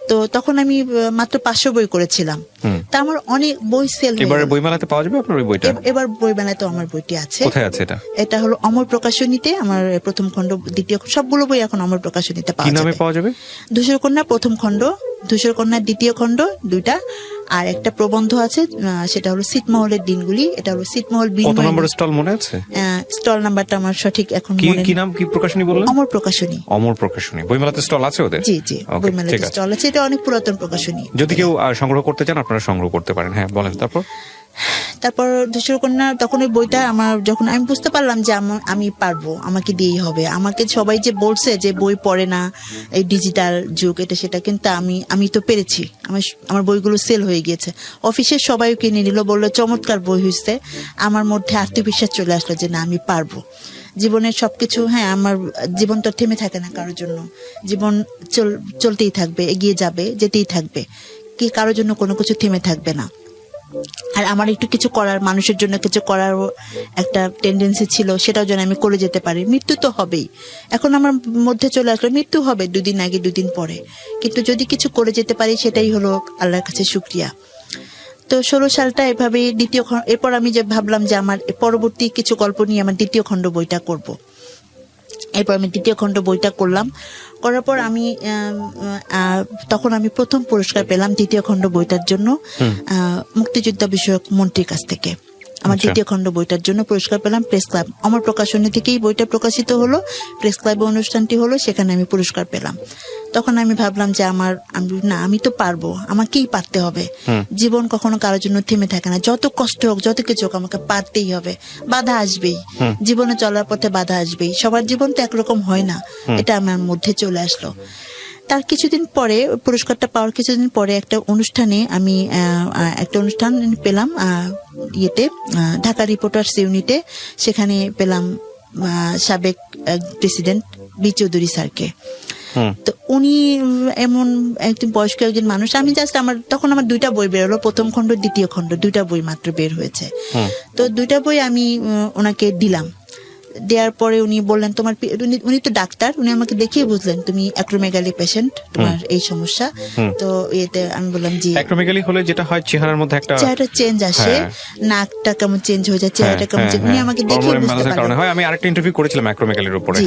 তো তখন আমি মাত্র 500 বই করেছিলাম, তা আমার অনেক বই সেল। এবারে বইমেলাতে পাওয়া যাবে আপনার ওই বইটা? এবার বইমেলাতে আমার বইটি আছে। কোথায় আছে এটা? এটা হলো অমর প্রকাশনীতে, আমার প্রথম খণ্ড, দ্বিতীয়, সবগুলো বই এখন অমর প্রকাশনীতে পাওয়া যাবে। কি নামে পাওয়া যাবে? ধূসরকন্যা প্রথম খণ্ড, ধূসরকন্যা দ্বিতীয় খণ্ড, 2টা, আর একটা প্রবন্ধ আছে, সেটা হলো ছিটমহলের দিনগুলি। এটা হলো ছিটমহল কত নম্বর স্টল মনে আছে? স্টল নাম্বারটা আমার সঠিক এখন মনে নেই। কি নাম, কি প্রকাশনী বললেন? অমর প্রকাশনী। অমর প্রকাশনী। বইমেলাতে স্টল আছে ওদের? জি জি, বইমেলাতে স্টল আছে, এটা অনেক পুরাতন প্রকাশনী। যদি কেউ সংগ্রহ করতে চান আপনারা সংগ্রহ করতে পারেন। হ্যাঁ বলেন। তারপর ধূসরকন্যা, তখন ওই বইটা আমার, যখন আমি বুঝতে পারলাম যে আমি পারবো, আমাকে দিয়েই হবে। আমাকে সবাই যে বলছে যে বই পড়ে না, এই ডিজিটাল যুগ, এটা সেটা, কিন্তু আমি তো পেরেছি। আমার বইগুলো সেল হয়ে গিয়েছে, অফিসের সবাই কিনে নিল, বললো চমৎকার বই হয়েছে। আমার মধ্যে আত্মবিশ্বাস চলে আসলো যে না, আমি পারবো। জীবনের সবকিছু, হ্যাঁ, আমার জীবন তো থেমে থাকে না কারোর জন্য, জীবন চলতেই থাকবে, এগিয়ে যাবে, যেতেই থাকবে, কি কারোর জন্য কোনো কিছু থেমে থাকবে না। আর আমার একটু কিছু করার, মানুষের জন্য কিছু করার একটা টেন্ডেন্সি ছিল, সেটাও যেন আমি করে যেতে পারি। মৃত্যু তো হবেই, এখন আমার মধ্যে চলে আসলো, মৃত্যু হবে 2 দিন আগে 2 দিন পরে, কিন্তু যদি কিছু করে যেতে পারি সেটাই হলো আল্লাহর কাছে শুকরিয়া। তো 16 সালটা এভাবে দ্বিতীয়, এরপর আমি যে ভাবলাম যে আমার পরবর্তী কিছু গল্প নিয়ে আমার দ্বিতীয় খণ্ড বইটা করব। এরপর আমি দ্বিতীয় খণ্ড বইটা করলাম, করার পর আমি তখন আমি প্রথম পুরস্কার পেলাম দ্বিতীয় খণ্ড বইটার জন্য মুক্তিযোদ্ধা বিষয়ক মন্ত্রীর কাছ থেকে। আমার দ্বিতীয় খণ্ড বইটার জন্য পুরস্কার পেলাম প্রেস ক্লাব, আমার প্রকাশনী থেকেই বইটা প্রকাশিত হলো, প্রেস ক্লাবে অনুষ্ঠানটি হলো, সেখানে আমি পুরস্কার পেলাম। তখন আমি ভাবলাম যে আমি তো পারবো, আমাকেই পারতে হবে। জীবন কখনো কারোর জন্য থেমে থাকে না, যত কষ্ট হোক, যত কিছু হোক, আমাকে পারতেই হবে। বাধা আসবেই, জীবনে চলার পথে বাধা আসবেই, সবার জীবন তো একরকম হয় না, এটা আমার মধ্যে চলে আসলো। তার কিছুদিন পরে, পুরস্কারটা পাওয়ার কিছুদিন পরে একটা অনুষ্ঠানে আমি একটা অনুষ্ঠান পেলাম ঢাকা রিপোর্টার্স ইউনিটে, সেখানে পেলাম সাবেক প্রেসিডেন্ট বি চৌধুরী স্যারকে। তো উনি এমন একজন বয়স্ক একজন মানুষ, আমি জাস্ট তখন আমার 2টা বই বের হলো, প্রথম খণ্ড দ্বিতীয় খণ্ড, 2টা বই মাত্র বের হয়েছে। তো 2টা বই আমি ওনাকে দিলাম, দেওয়ার পরে উনি বললেন তোমার উনি তো ডাক্তার, উনি আমাকে দেখিয়ে বুঝলেন তুমি অ্যাক্রোমেগালি পেশেন্ট, তোমার এই সমস্যা। তো এতে আমি বললাম জি। অ্যাক্রোমেগালি হলে যেটা হয় চেহারার মধ্যে একটা চেহারাটা চেঞ্জ আসে, নাকটা কেমন চেঞ্জ হয়ে যায়, চেহারাটা কেমন চেঞ্জ, উনি আমাকে দেখিয়ে বুঝতে পারলেন। আমি আরেকটা ইন্টারভিউ করেছিলাম অ্যাক্রোমেগালির উপরে।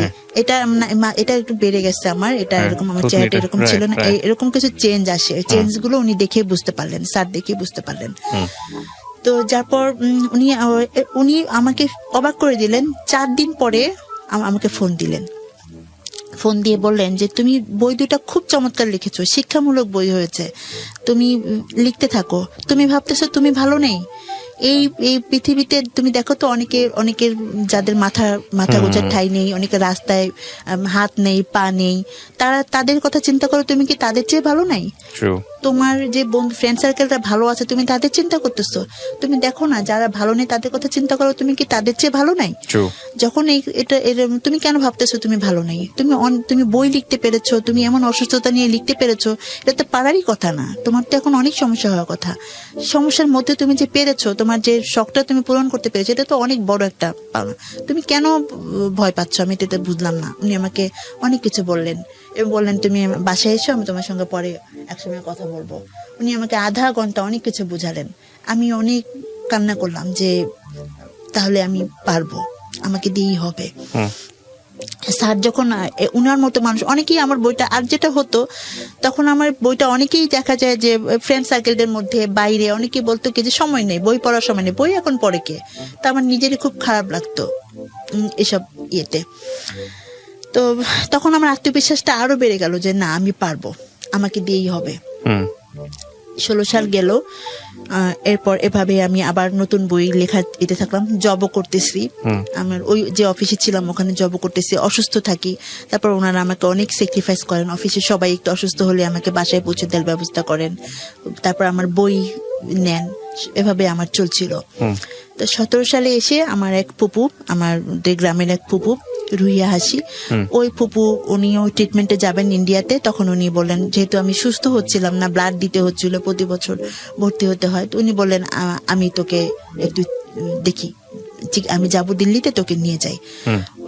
এটা একটু বেড়ে গেছে আমার, এটা এরকম আমার চেহারাটা এরকম ছিল না, এরকম কিছু চেঞ্জ আসে, চেঞ্জ গুলো উনি দেখে বুঝতে পারলেন, স্যার দেখে বুঝতে পারলেন। তো যার পর উনি আমাকে অবাক করে দিলেন। 4 দিন পরে আমাকে ফোন দিলেন, ফোন দিয়ে বললেন যে তুমি বই দুটা খুব চমৎকার লিখেছো, শিক্ষামূলক বই হয়েছে, তুমি লিখতে থাকো। তুমি ভাবতেছো তুমি ভালো নেই এই পৃথিবীতে, তুমি দেখো তো অনেকের যাদের মাথা গোজার ঠাই নেই, অনেকের রাস্তায় হাত নেই, পা নেই, তাদের কথা চিন্তা করো, তুমি কি তাদের চেয়ে ভালো নাই? তোমার যে বন্ধু ফ্রেন্ড সার্কেলটা ভালো আছে, তুমি তাদের চিন্তা করতেছো? তুমি দেখো না যারা ভালো নেই তাদের কথা চিন্তা করো, তুমি কি তাদের চেয়ে ভালো নাই? যখন তুমি কেন ভাবতেছো তুমি ভালো নাই? তুমি বই লিখতে পেরেছো, তুমি এমন অসুস্থতা নিয়ে লিখতে পেরেছো, এটা তো পারারই কথা না। তোমার তো এখন অনেক সমস্যা হওয়ার কথা। সমস্যার মধ্যে তুমি যে পেরেছো, তোমার যে শখটা তুমি পূরণ করতে পেরেছো, এটা তো অনেক বড় একটা পাওনা। তুমি কেন ভয় পাচ্ছ? আমি এটা বুঝলাম না। উনি আমাকে অনেক কিছু বললেন এবং বললেন তুমি বাসায় এসো, আমি তোমার সঙ্গে পরে একসময় কথা বলবো। উনি আমাকে আধা ঘন্টা অনেক কিছু বুঝালেন। আমি অনেক কান্না করলাম যে তাহলে আমি পারবো, আমাকে দিয়েই হবে। স্যার যখন উনার মতো মানুষ অনেকেই আমার বইটা, আর যেটা হতো তখন আমার বইটা অনেকেই দেখা যায় যে ফ্রেন্ড সার্কেলদের মধ্যে বাইরে অনেকেই বলতো কি যে সময় নেই, বই পড়ার সময় নেই, বই এখন পড়ে কে। তা আমার নিজেরই খুব খারাপ লাগতো এসব ইয়েতে। তো তখন আমার আত্মবিশ্বাসটা আরো বেড়ে গেল যে না আমি পারবো, আমাকে দিয়েই হবে। 16 সাল গেল। এরপর এভাবে আমি আবার নতুন বই লেখা দিতে থাকলাম, জবও করতেছি। আমার ওই যে অফিসে ছিলাম ওখানে জবও করতেছি, অসুস্থ থাকি। তারপর ওনারা আমাকে অনেক স্যাক্রিফাইস করেন, অফিসে সবাই একটু অসুস্থ হলে আমাকে বাসায় পৌঁছে দেওয়ার ব্যবস্থা করেন, তারপর আমার বই নেন, এভাবে আমার চলছিল। তো 17 সালে এসে আমার এক ফুপু, আমাদের গ্রামের এক ফুপু রুহিয়া হাসি, ওই ফুপু উনি ওই ট্রিটমেন্টে যাবেন ইন্ডিয়াতে। তখন উনি বললেন, যেহেতু আমি সুস্থ হচ্ছিলাম না, ব্লাড দিতে হচ্ছিল, প্রতি বছর ভর্তি হতে হয়, তো উনি বললেন আমি তোকে একটু দেখি, আমি যাবো দিল্লিতে, তোকে নিয়ে যাই।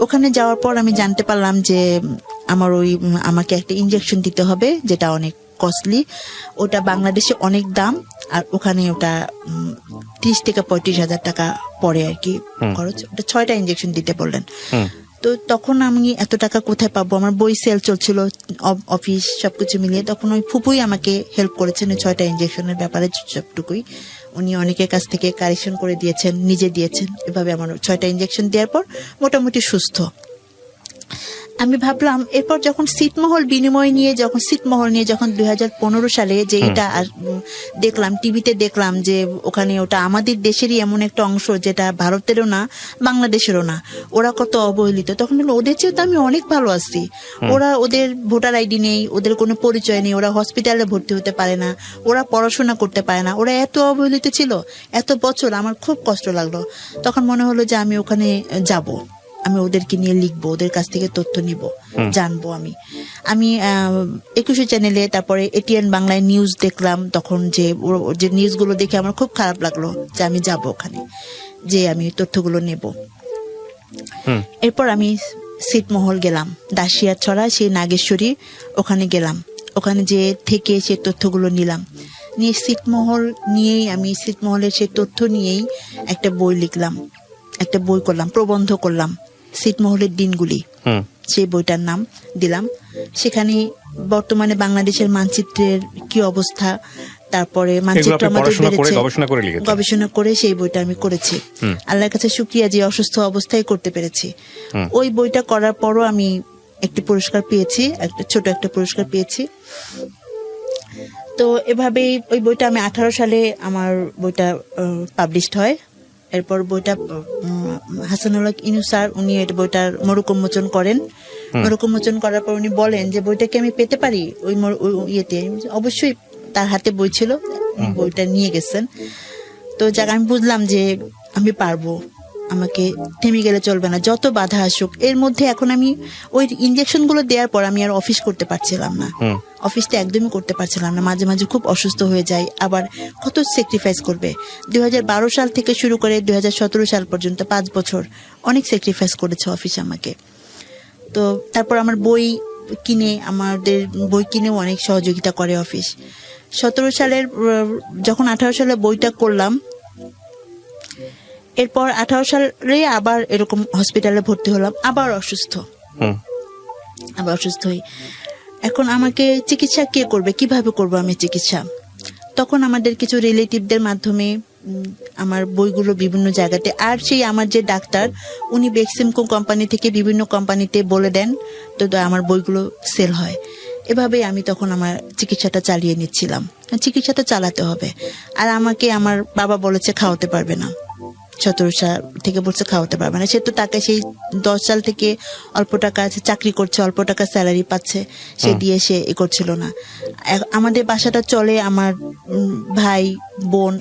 ওখানে যাওয়ার পর আমি জানতে পারলাম যে আমাকে একটা ইনজেকশন দিতে হবে, যেটা অনেক কস্টলি। ওটা বাংলাদেশে অনেক দাম, আর ওখানে ওটা 30 থেকে 35 হাজার টাকা পড়ে আর কি খরচ। ওটা 6টা ইনজেকশন দিতে বললেন। তো তখন আমি এত টাকা কোথায় পাবো? আমার বই সেল চলছিল, অফিস সবকিছু মিলিয়ে। তখন ওই ফুপুই আমাকে হেল্প করেছেন 6টা ইনজেকশনের ব্যাপারে, সবটুকুই উনি অনেকের কাছ থেকে কারেকশন করে দিয়েছেন, নিজে দিয়েছেন। এভাবে আমার 6টা ইনজেকশন দেওয়ার পর মোটামুটি সুস্থ। আমি ভাবলাম এরপর যখন ছিটমহল নিয়ে যখন 2015 সালে যে এটা দেখলাম টিভিতে, দেখলাম যে ওখানে ওটা আমাদের দেশেরই এমন একটা অংশ যেটা ভারতেরও না বাংলাদেশেরও না, ওরা কত অবহেলিত। তখন ওদের চেয়ে তো আমি অনেক ভালো আছি। ওদের ভোটার আইডি নেই, ওদের কোনো পরিচয় নেই, ওরা হসপিটালে ভর্তি হতে পারে না, ওরা পড়াশোনা করতে পারে না, ওরা এত অবহেলিত ছিল এত বছর। আমার খুব কষ্ট লাগলো। তখন মনে হলো যে আমি ওখানে যাব, আমি ওদেরকে নিয়ে লিখবো, ওদের কাছ থেকে তথ্য নিব, জানবো। আমি 21 চ্যানেলে, তারপরে এটিএন বাংলায় নিউজ দেখলাম। তখন যে নিউজগুলো দেখে আমার খুব খারাপ লাগলো যে আমি যাব ওখানে, যে আমি তথ্যগুলো নেব। এরপর আমি ছিটমহল গেলাম, দাসিয়াছড়া, সেই নাগেশ্বরী, ওখানে গেলাম। ওখানে যে থেকে সে তথ্যগুলো নিলাম, নিয়ে ছিটমহলের সেই তথ্য নিয়েই একটা বই লিখলাম, একটা বই করলাম, প্রবন্ধ করলাম, ছিটমহলের দিনগুলি। সেই বইটার নাম দিলাম। সেখানে বর্তমানে বাংলাদেশের মানচিত্রের কি অবস্থা, তারপরে মানচিত্র আমাদের বেড়েছে, গবেষণা করে সেই বইটা আমি করেছি। আল্লাহর কাছে শুকরিয়া যে অসুস্থ অবস্থায় করতে পেরেছি। ওই বইটা করার পরও আমি একটি পুরস্কার পেয়েছি, ছোট একটা পুরস্কার পেয়েছি। তো এভাবেই ওই বইটা আমি 18 সালে আমার বইটা পাবলিশড হয়। এরপর বইটা হাসানুল হক ইনু স্যার, উনি বইটার মরুকোন্মোচন করেন। মরুকোন্মোচন করার পর উনি বলেন যে বইটাকে আমি পেতে পারি ওই ইয়েতে। অবশ্যই তার হাতে বই ছিল, বইটা নিয়ে গেছেন। তো যাক আমি বুঝলাম যে আমি পারবো, আমাকে থেমে গেলে চলবে না, যত বাধা আসুক। এর মধ্যে এখন আমি ওই ইনজেকশন গুলো দেওয়ার পর আমি আর অফিস করতে পারছিলাম না, অফিসটা একদমই করতে পারছিলাম না। মাঝে মাঝে খুব অসুস্থ হয়ে যায়, আবার কত স্যাক্রিফাইস করবে। 2012 সাল থেকে শুরু করে 2017 সাল পর্যন্ত 5 বছর অনেক স্যাক্রিফাইস করেছে অফিস আমাকে। তো তারপর আমার আমাদের বই কিনেও অনেক সহযোগিতা করে অফিস। 17 সালের যখন 18 সালে বইটা করলাম, এরপর 18 সালে আবার এরকম হসপিটালে ভর্তি হলাম, আবার অসুস্থ হই। এখন আমাকে চিকিৎসা কে করবে, কিভাবে করব আমি চিকিৎসা? তখন আমাদের কিছু রিলেটিভদের মাধ্যমে আমার বইগুলো বিভিন্ন জায়গাতে, আর সেই আমার যে ডাক্তার উনি বেক্সিমকো কোম্পানি থেকে বিভিন্ন কোম্পানিতে বলে দেন, তো আমার বইগুলো সেল হয়। এভাবে আমি তখন আমার চিকিৎসাটা চালিয়ে নিচ্ছিলাম। চিকিৎসাটা চালাতে হবে। আর আমাকে আমার বাবা বলেছে খাওয়াতে পারবে না, 17 সাল থেকে বলছে খাওয়াতে পারবে না। সে তো তাকে সেই 10 সাল থেকে অল্প টাকা চাকরি করছে, অল্প টাকা স্যালারি পাচ্ছে, সে দিয়ে সে করছিল না। আমাদের বাসাটা চলে আমার ভাই বোন,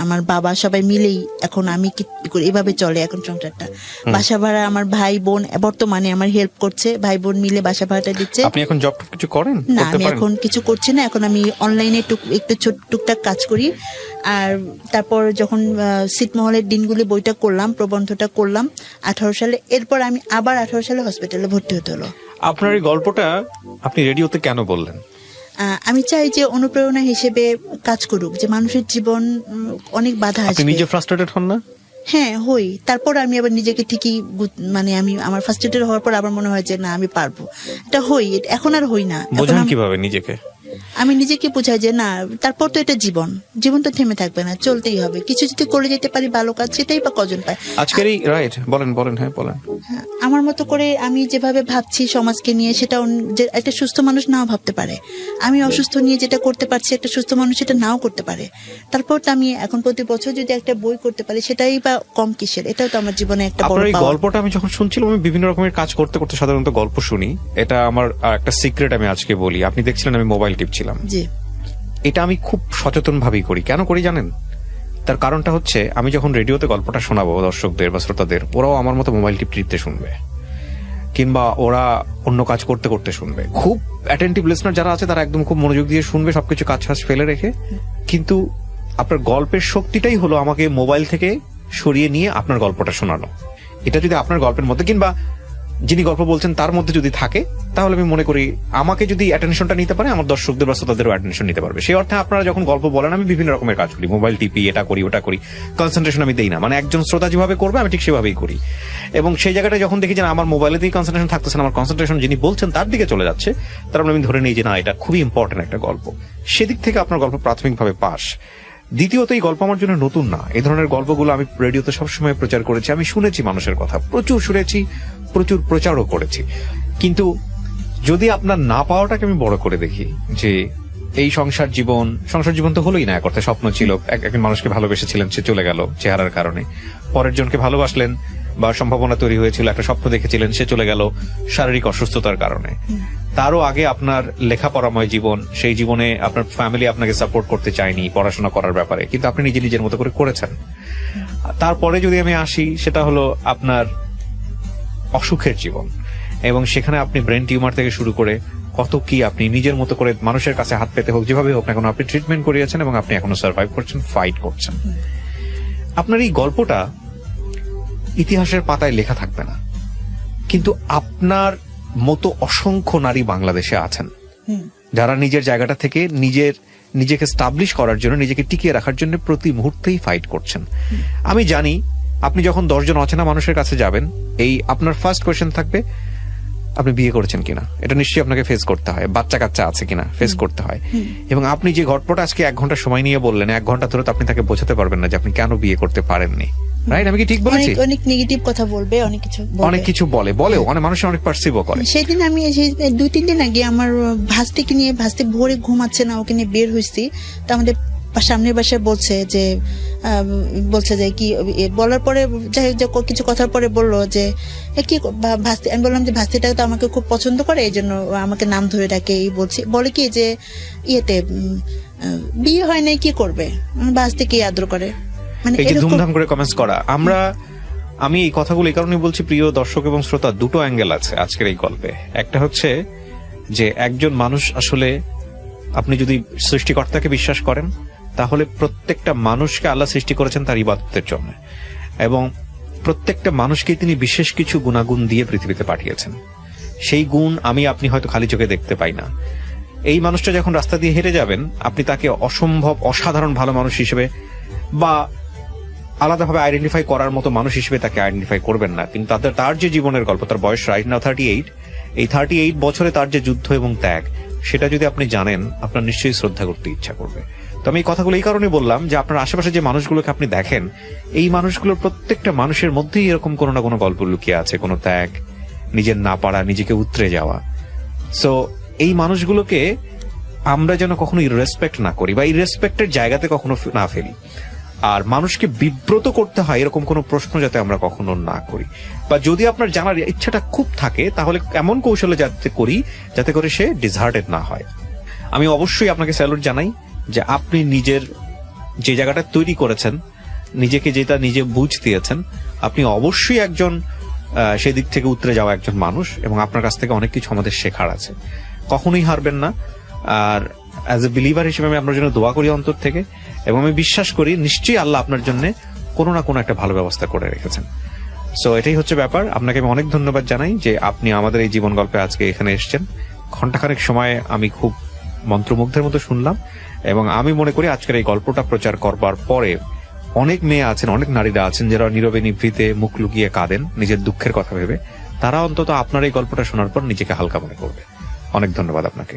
আমার বাবা সবাই মিলেই এখন আমি কি করি, এভাবে চলে এখন সংসারটা। বাসা ভাড়া আমার ভাই বোন বর্তমানে আমার হেল্প করছে, ভাই বোন মিলে বাসা ভাড়াটা দিচ্ছে। আপনি এখন জব কিছু করেন না? আমি এখন কিছু করছি না, এখন আমি অনলাইনে একটু টুকটাক কাজ করি। আর তারপর যখন ছিটমহলের দিনগুলি বইটা করলাম, প্রবন্ধটা করলাম 18 সালে, এরপর আমি আবার 18 সালে হসপিটালে ভর্তি হতে হলো। আপনার এই গল্পটা আপনি রেডিওতে কেন বললেন? আমি চাই যে অনুপ্রেরণা হিসেবে কাজ করুক, যে মানুষের জীবন অনেক বাধা আসবে। আপনি নিজে ফ্রাস্ট্রেটেড হন না? হ্যাঁ, হই। তারপর আমি আবার নিজেকে ঠিকই আমি আমার ফ্রাস্ট্রেটেড হওয়ার পর আবার মনে হয় যে না আমি পারবো, এটা হই। এখন আর হই না। বোঝান কিভাবে নিজেকে? আমি নিজেকে বোঝাই যে না, তারপর তো এটা জীবন তো থেমে থাকবে না, চলতেই হবে। কিছু যদি করে যেতে পারি ভালো কাজ, সেটাই বা কজন পায় আজকের এই রাইট। বলেন। হ্যাঁ বলেন। আমার মতো করে আমি যেভাবে ভাবছি সমাজকে নিয়ে, সেটা একটা সুস্থ মানুষ নাও ভাবতে পারে। আমি অসুস্থ নিয়ে যেটা করতে পারছি, একটা সুস্থ মানুষ সেটা নাও করতে পারে। তারপর তো আমি এখন প্রতি বছর যদি একটা বই করতে পারি, সেটাই বা কম কিসের? এটাও তো আমার জীবনে একটা বড় পাওয়া। গল্পটা আমি যখন শুনছিলাম, আমি বিভিন্ন রকমের কাজ করতে করতে সাধারণত গল্প শুনি। এটা আমার একটা সিক্রেট আমি আজকে বলি। আপনি দেখছিলেন আমি মোবাইল টিপছিলাম। জি। এটা আমি খুব সচেতন ভাবেই করি। কেন করি জানেন? তার কারণটা হচ্ছে, আমি যখন রেডিওতে গল্পটা শোনাবো দর্শকদের বা শ্রোতাদের, ওরাও আমার মতো মোবাইল টিপতে শুনবে, কিংবা ওরা অন্য কাজ করতে করতে শুনবে। খুব অ্যাটেন্টিভ লিসনার যারা আছে তারা একদম খুব মনোযোগ দিয়ে শুনবে, সবকিছু কাজ ফেলে রেখে। কিন্তু আপনার গল্পের শক্তিটাই হলো আমাকে মোবাইল থেকে সরিয়ে নিয়ে আপনার গল্পটা শোনানো। এটা যদি আপনার গল্পের মধ্যে কিংবা যিনি গল্প বলছেন তার মধ্যে যদি থাকে, তাহলে আমি মনে করি আমাকে যদি অ্যাটেনশনটা নিতে পারে, আমার দর্শকদের বা শ্রোতাদেরও অ্যাটেনশন নিতে পারবে। সেই অর্থে আপনারা যখন গল্প বলেন, আমি বিভিন্ন রকমের কাজ করি, মোবাইল টিপি, এটা করি ওটা করি, কনসেন্ট্রেশন আমি দেই না। মানে একজন শ্রোতা যেভাবে করবে আমি ঠিক সেভাবেই করি। এবং সেই জায়গাটা যখন দেখি যে আমার মোবাইলেতেই কনসেন্ট্রেশন থাকতেছে না, আমার কনসেন্ট্রেশন যিনি বলছেন তার দিকে চলে যাচ্ছে, তারপর আমি ধরে নিই যে না, এটা খুবই ইম্পর্টেন্ট একটা গল্প। সেদিক থেকে আপনার গল্প প্রাথমিকভাবে পাস। দ্বিতীয়ত, এই গল্প আমার জন্য নতুন না। এই ধরনের গল্পগুলো আমি রেডিওতে সবসময় প্রচার করেছি। আমি শুনেছি মানুষের কথা, প্রচুর শুনেছি, প্রচুর প্রচারও করেছি। কিন্তু যদি আপনার না পাওয়াটাকে আমি বড় করে দেখি, যে এই সংসার জীবন তো হলোই না, এক অর্থে স্বপ্ন ছিল। একজন মানুষকে ভালোবেসেছিলেন, সে চলে গেল চেহারার কারণে। পরের জনকে ভালোবাসলেন বা সম্ভাবনা তৈরি হয়েছিল, একটা স্বপ্ন দেখেছিলেন, সে চলে গেল শারীরিক অসুস্থতার কারণে। তারও আগে আপনার লেখাপড়াময় জীবন, সেই জীবনে আপনার ফ্যামিলি আপনাকে সাপোর্ট করতে চায়নি পড়াশোনা করার ব্যাপারে, কিন্তু আপনি নিজের মতো করে করেছেন। তারপরে যদি আমি আসি, সেটা হলো আপনার অসুখের জীবন, এবং সেখানে আপনি ব্রেন টিউমার থেকে শুরু করে কত কি আপনি নিজের মতো করে মানুষের কাছে হাত পেতে হোক, যেভাবে হোক না কেন, আপনি ট্রিটমেন্ট করিয়েছেন এবং আপনি এখনো সার্ভাইভ করছেন, ফাইট করছেন। আপনার এই গল্পটা ইতিহাসের পাতায় লেখা থাকবে না, কিন্তু আপনার মতো অসংখ্য নারী বাংলাদেশে আছেন যারা নিজের জায়গাটা থেকে নিজেকে স্টাবলিশ করার জন্য, নিজেকে টিকিয়ে রাখার জন্য প্রতি মুহূর্তেই ফাইট করছেন। আমি জানি আপনি যখন 10 জন অচেনা মানুষের কাছে যাবেন, এই আপনার ফার্স্ট কোয়েশ্চেন থাকবে আপনি বিয়ে করেছেন কিনা। এটা নিশ্চয়ই আপনাকে ফেস করতে হয়। বাচ্চা কাচ্চা আছে কিনা ফেস করতে হয়। এবং আপনি যে গল্পটা আজকে 1 ঘন্টা সময় নিয়ে বললেন, 1 ঘন্টা ধরে তো আপনি তাকে বোঝাতে পারবেন না যে আপনি কেন বিয়ে করতে পারেননি। রাইট? আমি কি ঠিক বলেছি? অনেক নেগেটিভ কথা বলবে, অনেক কিছু বলেও অনেক মানুষ অনেক পারসিভও করে। সেদিন আমি 2-3 দিন আগে আমার ভাস্তিকে নিয়ে, ভাস্তি ভোরে ঘুমাচ্ছে না, ওকে নিয়ে বের হয়েছি। তো আমাদের সামনের বাসায় বলছে যে কি বলার পরে কিছু কথার পরে বললো যে কি ভাস্তি। আমি বললাম যে ভাস্তিটা তো আমাকে খুব পছন্দ করে, এই জন্য আমাকে নাম ধরে ডাকে। বলে কি যে ইয়েতে বিয়ে হয় নাই, কি করবে, ভাস্তি কি আদর করে। মানে এই যে ধুমধাম করে কমেন্টস করা, আমরা আমি এই কথাগুলো এই কারণে বলছি প্রিয় দর্শক এবং শ্রোতা, দুটো অ্যাঙ্গেল আছে আজকের এই গল্পে। একটা হচ্ছে যে একজন মানুষ আসলে, আপনি যদি সৃষ্টিকর্তাকে বিশ্বাস করেন তাহলে প্রত্যেকটা মানুষকে আল্লাহ সৃষ্টি করেছেন তার ইবাদতের জন্য, এবং প্রত্যেকটা মানুষকেই তিনি বিশেষ কিছু গুণাগুণ দিয়ে পৃথিবীতে পাঠিয়েছেন। সেই গুণ আমি আপনি হয়তো খালি চোখে দেখতে পাই না। এই মানুষটা যখন রাস্তা দিয়ে হেঁটে যাবেন, আপনি তাকে অসম্ভব অসাধারণ ভালো মানুষ হিসেবে বা আলাদাভাবে আইডেন্টিফাই করার মতো মানুষ হিসেবে তাকে আইডেন্টিফাই করবেন না, কিন্তু তার যে জীবনের গল্প, তার বয়স রাইট নাও 38, এই 38 বছরে তার যে যুদ্ধ এবং ত্যাগ, সেটা যদি আপনি জানেন, আপনার নিশ্চয়ই শ্রদ্ধা করতে ইচ্ছা করবে। তো আমি এই কথাগুলো এই কারণে বললাম যে আপনার আশেপাশে যে মানুষগুলোকে আপনি দেখেন, এই মানুষগুলোর প্রত্যেকটা মানুষের মধ্যেই এরকম কোনো না কোনো গল্প লুকিয়ে আছে, কোনো ত্যাগ, নিজের না পারা, নিজেকে উতরে যাওয়া। সো এই মানুষগুলোকে আমরা যেন কখনো ইররেসপেক্ট না করি বা ইররেসপেক্টের জায়গাতে কখনো না ফেলি। আর মানুষকে বিব্রত করতে হয় এরকম কোনো প্রশ্ন যাতে আমরা কখনো না করি, বা যদি আপনার জানার ইচ্ছাটা খুব থাকে তাহলে এমন কৌশলে যাতে করি যাতে করে সে ডিসহার্টেড না হয়। আমি অবশ্যই আপনাকে স্যালুট জানাই যে আপনি নিজের যে জায়গাটা তৈরি করেছেন, নিজেকে যেটা নিজে বুঝ দিয়েছেন, আপনি অবশ্যই একজন সেদিক থেকে উতরে যাওয়া একজন মানুষ, এবং আপনার কাছ থেকে অনেক কিছু আমাদের শেখার আছে। কখনোই হারবেন না। আর অ্যাজ এ বিলিভার হিসেবে আমি আপনার জন্য দোয়া করি অন্তর থেকে, এবং আমি বিশ্বাস করি নিশ্চয়ই আল্লাহ আপনার জন্য কোনো না কোনো একটা ভালো ব্যবস্থা করে রেখেছেন। সো এটাই হচ্ছে ব্যাপার। আপনাকে আমি অনেক ধন্যবাদ জানাই যে আপনি আমাদের এই জীবন গল্পে আজকে এখানে এসেছেন। ঘন্টাখানেক সময় আমি খুব মন্ত্রমুগ্ধের মতো শুনলাম, এবং আমি মনে করি আজকের এই গল্পটা প্রচার করবার পরে অনেক মেয়ে আছেন, অনেক নারীরা আছেন যারা নীরবে নিভৃতে মুখ লুকিয়ে কাঁদেন নিজের দুঃখের কথা ভেবে, তারা অন্তত আপনার এই গল্পটা শোনার পর নিজেকে হালকা মনে করবে। অনেক ধন্যবাদ আপনাকে।